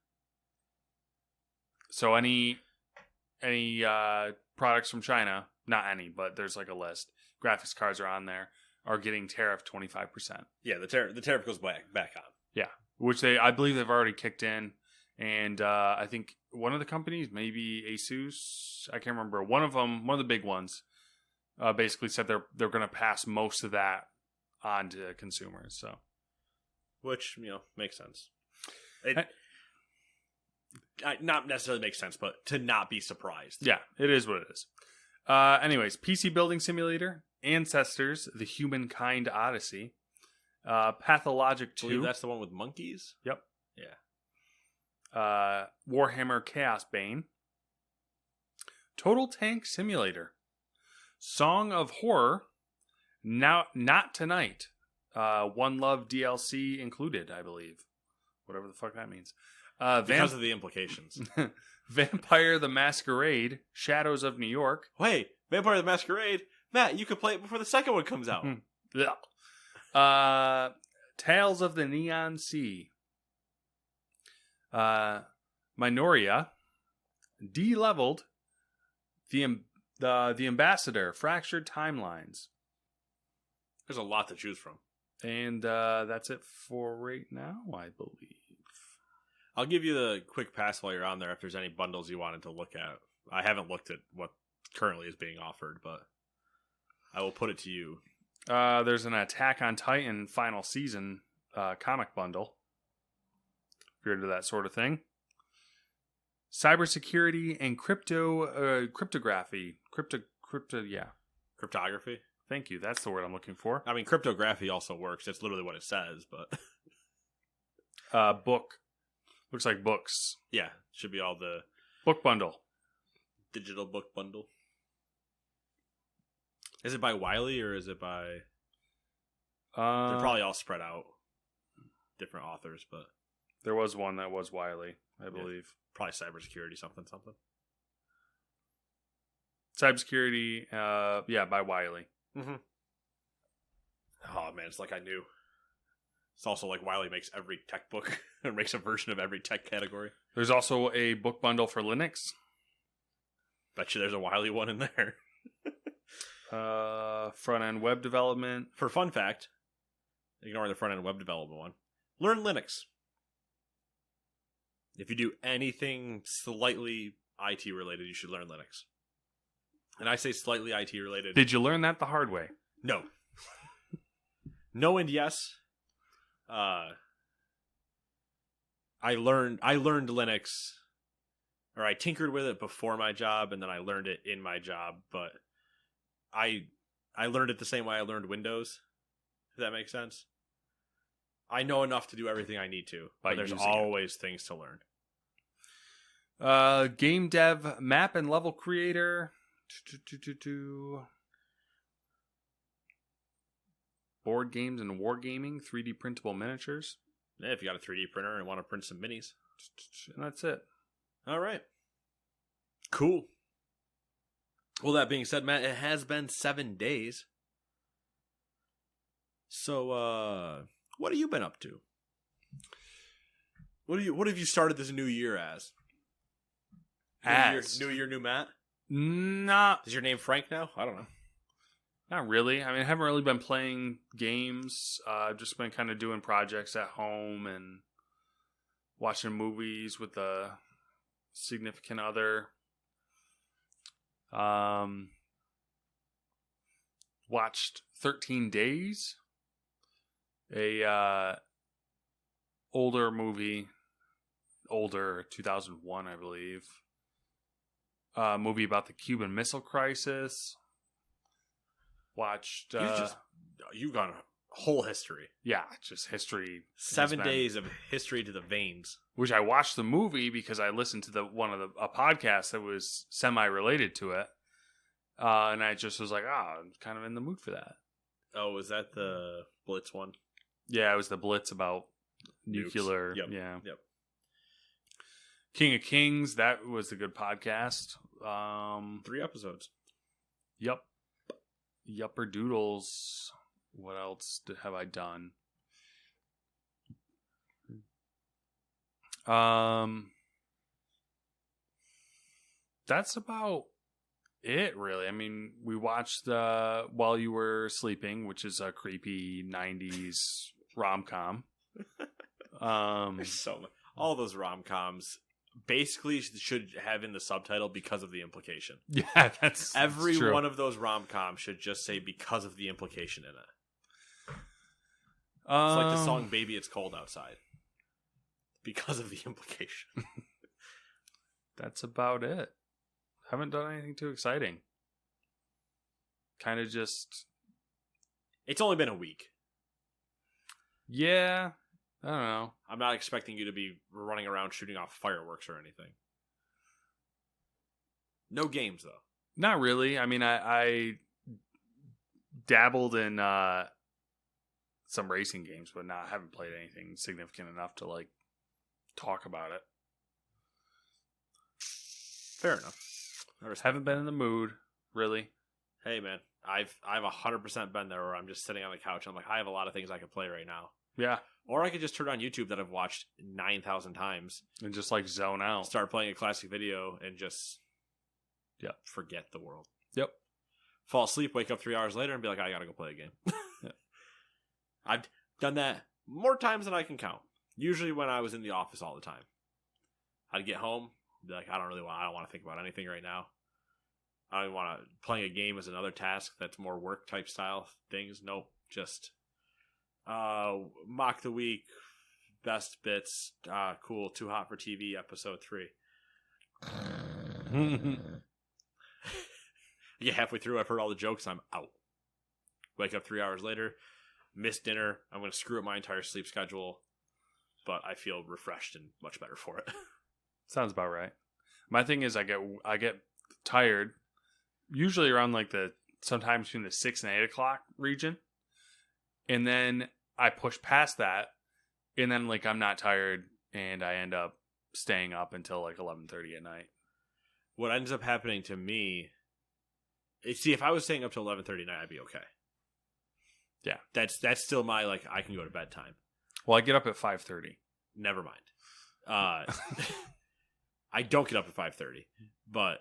So any products from China, not any, but there's like a list. Graphics cards are on there, are getting tariff 25%. Yeah, the tariff goes back on. Yeah, which I believe they've already kicked in, and I think one of the companies, maybe Asus, I can't remember. One of the big ones, basically said they're going to pass most of that on to consumers. So, which makes sense. Not necessarily makes sense, but to not be surprised. Yeah, it is what it is. Anyways, PC Building Simulator, Ancestors, The Humankind Odyssey, Pathologic 2. I believe that's the one with monkeys? Yep. Yeah. Warhammer Chaos Bane, Total Tank Simulator, Song of Horror, Not Tonight, One Love DLC included, I believe. Whatever the fuck that means. Because of the implications. Vampire the Masquerade, Shadows of New York. Wait, Vampire the Masquerade? Matt, you could play it before the second one comes out. Tales of the Neon Sea. Minoria. De-leveled. The Ambassador, Fractured Timelines. There's a lot to choose from. And that's it for right now, I believe. I'll give you the quick pass while you're on there if there's any bundles you wanted to look at. I haven't looked at what currently is being offered, but I will put it to you. There's an Attack on Titan final season comic bundle. If you're into that sort of thing. Cybersecurity and cryptography. Cryptography? Thank you. That's the word I'm looking for. I mean, cryptography also works. That's literally what it says, but... Book. Looks like books. Yeah, should be all the... Book bundle. Digital book bundle. Is it by Wiley or is it by... They're probably all spread out. Different authors, but... There was one that was Wiley, I believe. Probably cybersecurity something. Cybersecurity, by Wiley. Mm-hmm. Oh, man, it's like I knew. It's also like Wiley makes every tech book and makes a version of every tech category. There's also a book bundle for Linux. Bet you there's a Wiley one in there. Front-end web development. For fun fact, ignoring the front-end web development one, learn Linux. If you do anything slightly IT related, you should learn Linux. And I say slightly IT related. Did you learn that the hard way? No. No and yes. I learned Linux, or I tinkered with it before my job, and then I learned it in my job. But I learned it the same way I learned Windows. If that makes sense. I know enough to do everything I need to, but there's always things to learn. Game dev, map and level creator. Board games and wargaming, 3D printable miniatures. Yeah, if you got a 3D printer and want to print some minis. And that's it. All right. Cool. Well, that being said, Matt, it has been 7 days. So, what have you been up to? What have you started this new year as? New year, new Matt? Nah. Is your name Frank now? I don't know. Not really. I mean, I haven't really been playing games. I've just been kind of doing projects at home and watching movies with a significant other. Watched 13 Days, a older movie, 2001, I believe. Movie about the Cuban Missile Crisis. Watched. You've gone whole history. Yeah, just history. 7 days of history to the veins. Which I watched the movie because I listened to a podcast that was semi-related to it. And I just was like, I'm kind of in the mood for that. Oh, was that the Blitz one? Yeah, it was the Blitz about nuclear. Yep. Yeah. Yep. King of Kings, that was a good podcast. 3 episodes. Yep. Yupper Doodles. What else have I done? That's about it, really. I mean, we watched While You Were Sleeping, which is a creepy 90s rom-com. There's so much. All those rom-coms basically should have in the subtitle because of the implication. Yeah, that's every true. one of those rom-coms should just say because of the implication in it. It's like the song Baby It's Cold Outside. Because of the implication. That's about it. Haven't done anything too exciting. Kind of just... It's only been a week. Yeah. I don't know. I'm not expecting you to be running around shooting off fireworks or anything. No games, though. Not really. I mean, I dabbled in some racing games, but haven't played anything significant enough to like talk about it. Fair enough. Haven't been in the mood, really. Hey, man, I've 100% been there where I'm just sitting on the couch and I'm like, I have a lot of things I could play right now. Yeah. Or I could just turn on YouTube that I've watched 9,000 times and just like zone out. Start playing a classic video and just forget the world. Yep. Fall asleep, wake up 3 hours later and be like, I gotta go play a game. Yeah. I've done that more times than I can count. Usually when I was in the office all the time. I'd get home, be like, I don't want to think about anything right now. I don't want to. Playing a game is another task that's more work type style things. Nope. Just mock the week, best bits. Cool. Too Hot for TV, episode 3. I get halfway through, I've heard all the jokes, I'm out. Wake up 3 hours later, miss dinner. I'm going to screw up my entire sleep schedule, but I feel refreshed and much better for it. Sounds about right. My thing is I get tired, usually around like sometimes between the 6 and 8 o'clock region. And then I push past that, and then like I'm not tired, and I end up staying up until like 11:30 at night. What ends up happening to me, see, if I was staying up till 11:30 at night, I'd be okay. Yeah, that's still my like I can go to bed time. Well, I get up at 5:30. Never mind. I don't get up at 5:30, but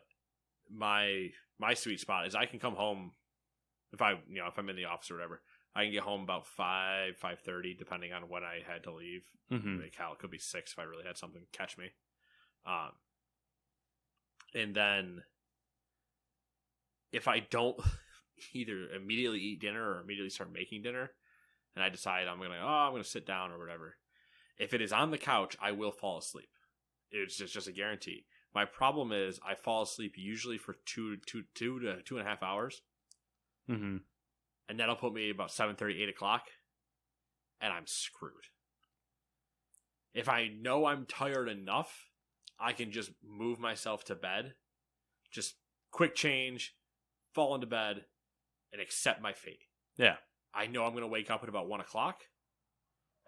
my sweet spot is I can come home if I'm in the office or whatever. I can get home about 5:30, depending on when I had to leave. Mm-hmm. Like, hell, it could be 6 if I really had something catch me. And then if I don't either immediately eat dinner or immediately start making dinner, and I decide I'm gonna sit down or whatever, If it is on the couch, I will fall asleep. It's just a guarantee. My problem is I fall asleep usually for 2 to 2.5 hours. Mm-hmm. And that'll put me about 7:30, 8 o'clock. And I'm screwed. If I know I'm tired enough, I can just move myself to bed. Just quick change, fall into bed, and accept my fate. Yeah. I know I'm going to wake up at about 1 o'clock.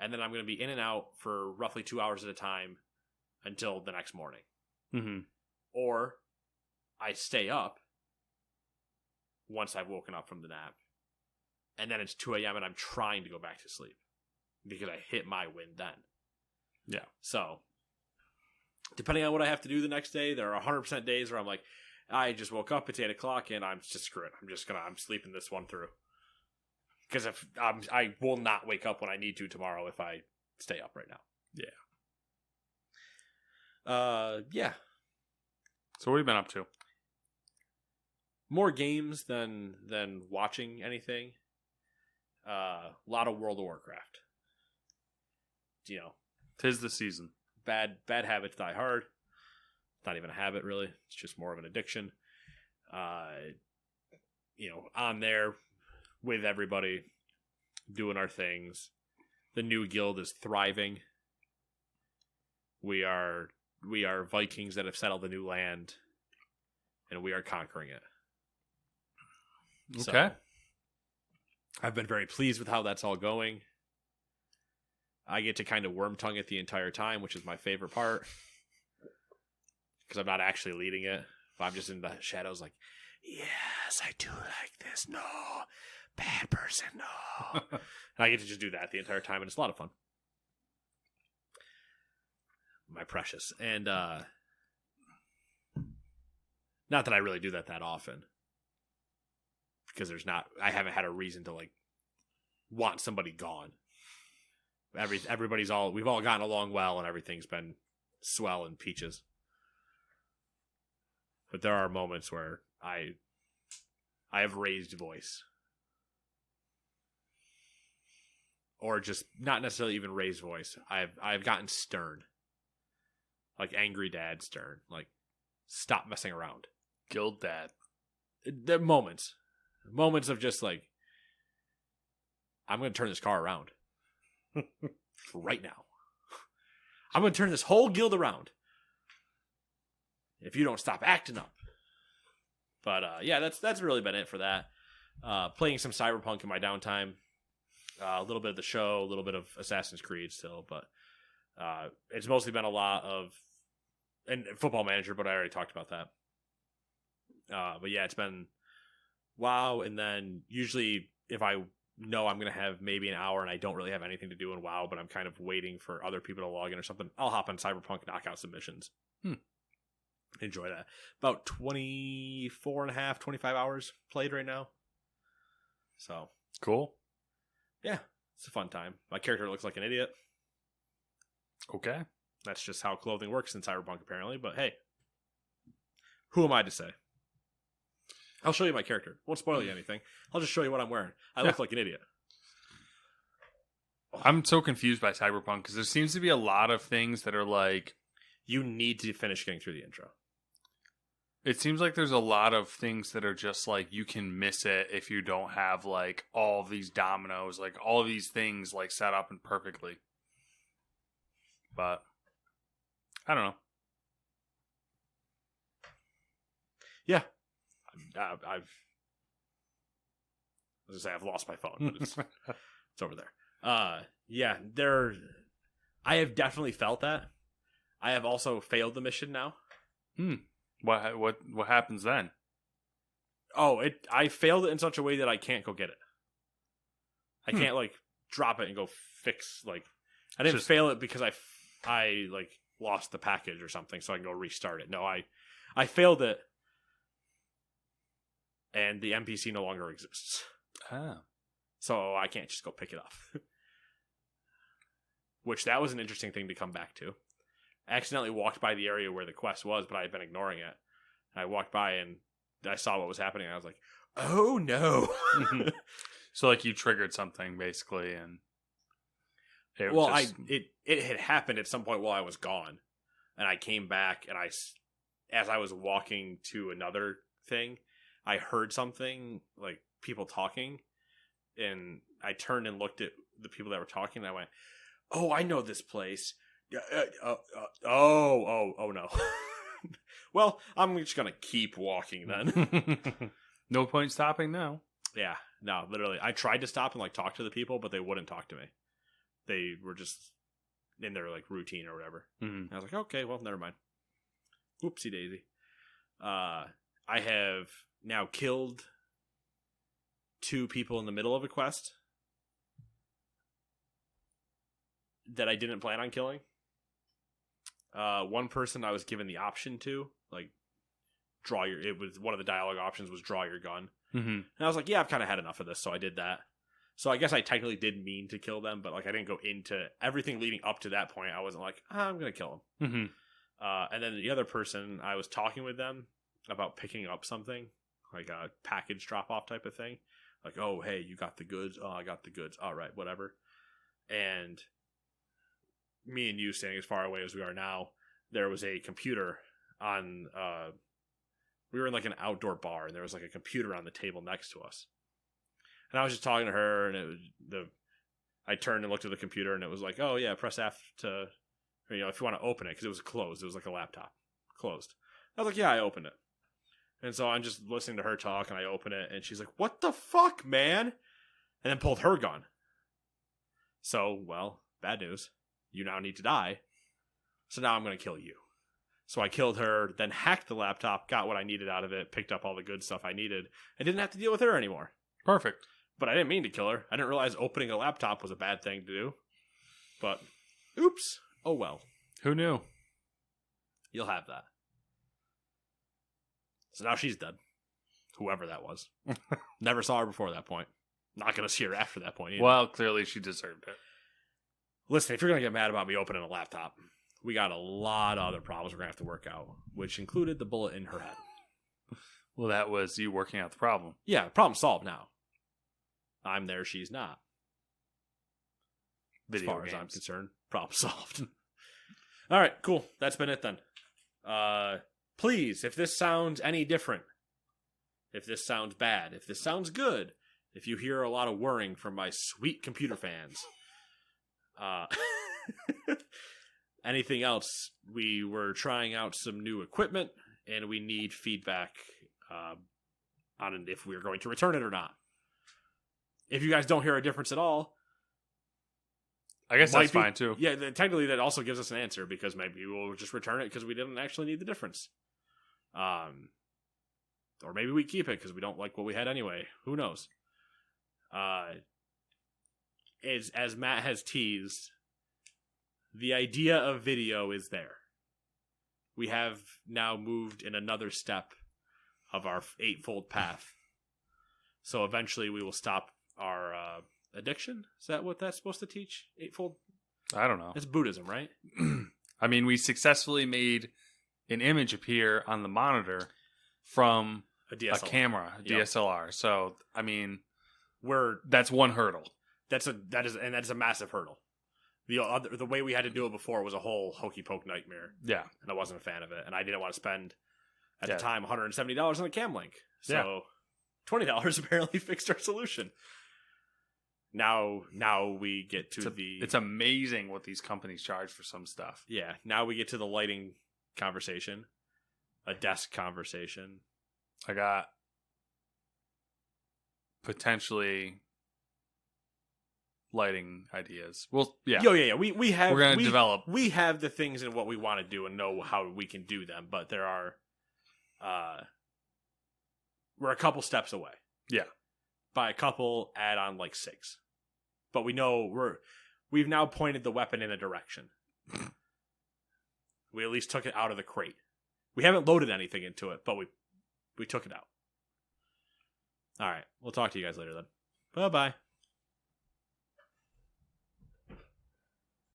And then I'm going to be in and out for roughly 2 hours at a time until the next morning. Mm-hmm. Or I stay up once I've woken up from the nap. And then it's 2 a.m. and I'm trying to go back to sleep. Because I hit my win then. Yeah. So, depending on what I have to do the next day, there are 100% days where I'm like, I just woke up, it's 8 o'clock, and I'm just screwed. I'm sleeping this one through. Because if I will not wake up when I need to tomorrow if I stay up right now. Yeah. So what have you been up to? More games than watching anything. A lot of World of Warcraft. You know, 'Tis the season. bad habits die hard. It's not even a habit, really. It's just more of an addiction. On there with everybody, doing our things. The new guild is thriving. We are Vikings that have settled a new land, and we are conquering it. Okay. So, I've been very pleased with how that's all going. I get to kind of worm tongue it the entire time, which is my favorite part. Because I'm not actually leading it. I'm just in the shadows like, yes, I do like this. No, bad person, no. And I get to just do that the entire time, and it's a lot of fun. My precious. And not that I really do that often. Because I haven't had a reason to like want somebody gone. We've all gotten along well, and everything's been swell and peaches. But there are moments where I have raised voice. Or just not necessarily even raised voice. I've gotten stern. Like angry dad stern. Like, stop messing around. Guild dad. There are moments of just like, I'm going to turn this car around. Right now. I'm going to turn this whole guild around. If you don't stop acting up. But yeah, that's really been it for that. Playing some Cyberpunk in my downtime. A little bit of the show, a little bit of Assassin's Creed still, but it's mostly been a lot of and Football Manager, but I already talked about that. But yeah, it's been WoW, and then usually if I know I'm going to have maybe an hour and I don't really have anything to do in WoW, but I'm kind of waiting for other people to log in or something, I'll hop on Cyberpunk, knock out submissions. Enjoy that. About 25 hours played right now. So. Cool. Yeah, it's a fun time. My character looks like an idiot. Okay. That's just how clothing works in Cyberpunk, apparently. But hey, who am I to say? I'll show you my character. Won't spoil you anything. I'll just show you what I'm wearing. I look like an idiot. I'm so confused by Cyberpunk because there seems to be a lot of things that are like... You need to finish getting through the intro. It seems like there's a lot of things that are just like you can miss it if you don't have like all of these dominoes, like all of these things like set up and perfectly. But I don't know. Yeah, I've lost my phone, but it's over there. Yeah, I have definitely felt that. I have also failed the mission now. What happens then? Oh, I failed it in such a way that I can't go get it. I can't like drop it and go fix like. I didn't fail it because I like lost the package or something, so I can go restart it. No, I failed it, and the NPC no longer exists. So I can't just go pick it up. Which that was an interesting thing to come back to. I accidentally walked by the area where the quest was, but I had been ignoring it. And I walked by and I saw what was happening. And I was like, oh no. So like you triggered something basically. And It had happened at some point while I was gone, and I came back, and as I was walking to another thing, I heard something like people talking, and I turned and looked at the people that were talking, and I went, "Oh, I know this place." Oh no. Well, I'm just gonna keep walking then. No point stopping now. Yeah, no, literally. I tried to stop and like talk to the people, but they wouldn't talk to me. They were just in their like routine or whatever. Mm-hmm. I was like, okay, well, never mind. Whoopsie daisy. I have now killed 2 people in the middle of a quest that I didn't plan on killing. One person I was given the option to, like, it was one of the dialogue options was draw your gun. Mm-hmm. And I was like, yeah, I've kind of had enough of this, so I did that. So I guess I technically did mean to kill them, but like I didn't go into everything leading up to that point. I wasn't like, I'm going to kill them. Mm-hmm. And then the other person, I was talking with them about picking up something, like a package drop-off type of thing. Like, oh, hey, you got the goods? Oh, I got the goods. All right, whatever. And me and you standing as far away as we are now, there was a computer on... we were in like an outdoor bar, and there was like a computer on the table next to us. And I was just talking to her, and it was I turned and looked at the computer, and it was like, oh yeah, press F to, or, you know, if you want to open it, because it was closed. It was like a laptop, closed. I was like, yeah, I opened it. And so I'm just listening to her talk, and I open it, and she's like, what the fuck, man? And then pulled her gun. So, well, bad news. You now need to die. So now I'm going to kill you. So I killed her, then hacked the laptop, got what I needed out of it, picked up all the good stuff I needed, and didn't have to deal with her anymore. Perfect. But I didn't mean to kill her. I didn't realize opening a laptop was a bad thing to do. But, oops. Oh well. Who knew? You'll have that. So now she's dead. Whoever that was. Never saw her before that point. Not going to see her after that point either. Well, clearly she deserved it. Listen, if you're going to get mad about me opening a laptop, we got a lot of other problems we're going to have to work out, which included the bullet in her head. Well, that was you working out the problem. Yeah, problem solved now. I'm there, she's not. Video as far games. as I'm concerned, problem solved. All right, cool. That's been it then. Please, if this sounds any different, if this sounds bad, if this sounds good, if you hear a lot of whirring from my sweet computer fans, anything else, we were trying out some new equipment, and we need feedback on if we're going to return it or not. If you guys don't hear a difference at all, I guess that's fine too. Yeah, technically that also gives us an answer, because maybe we'll just return it because we didn't actually need the difference. Or maybe we keep it because we don't like what we had anyway. Who knows? As Matt has teased, the idea of video is there. We have now moved in another step of our eightfold path. So eventually we will stop our addiction. Is that what that's supposed to teach? Eightfold? I don't know. It's Buddhism, right? I mean, we successfully made an image appear on the monitor from A DSLR. a camera, a Yep. DSLR. So, I mean, We're that's one hurdle. that's a massive hurdle. The way we had to do it before was a whole hokey poke nightmare, Yeah. and I wasn't a fan of it, and I didn't want to spend at Yeah. the time $170 on a cam link. So $20 apparently fixed our solution. Now we get to It's amazing what these companies charge for some stuff. yeah. Now we get to the lighting conversation, a desk conversation. I got potentially lighting ideas. Well, yeah. Yeah. We have We're gonna develop. We have the things and what we want to do and know how we can do them, but there are we're a couple steps away. Yeah. By a couple, add on like 6. But we know we've now pointed the weapon in a direction. We at least took it out of the crate. We haven't loaded anything into it, but we took it out. All right. We'll talk to you guys later then. Bye-bye.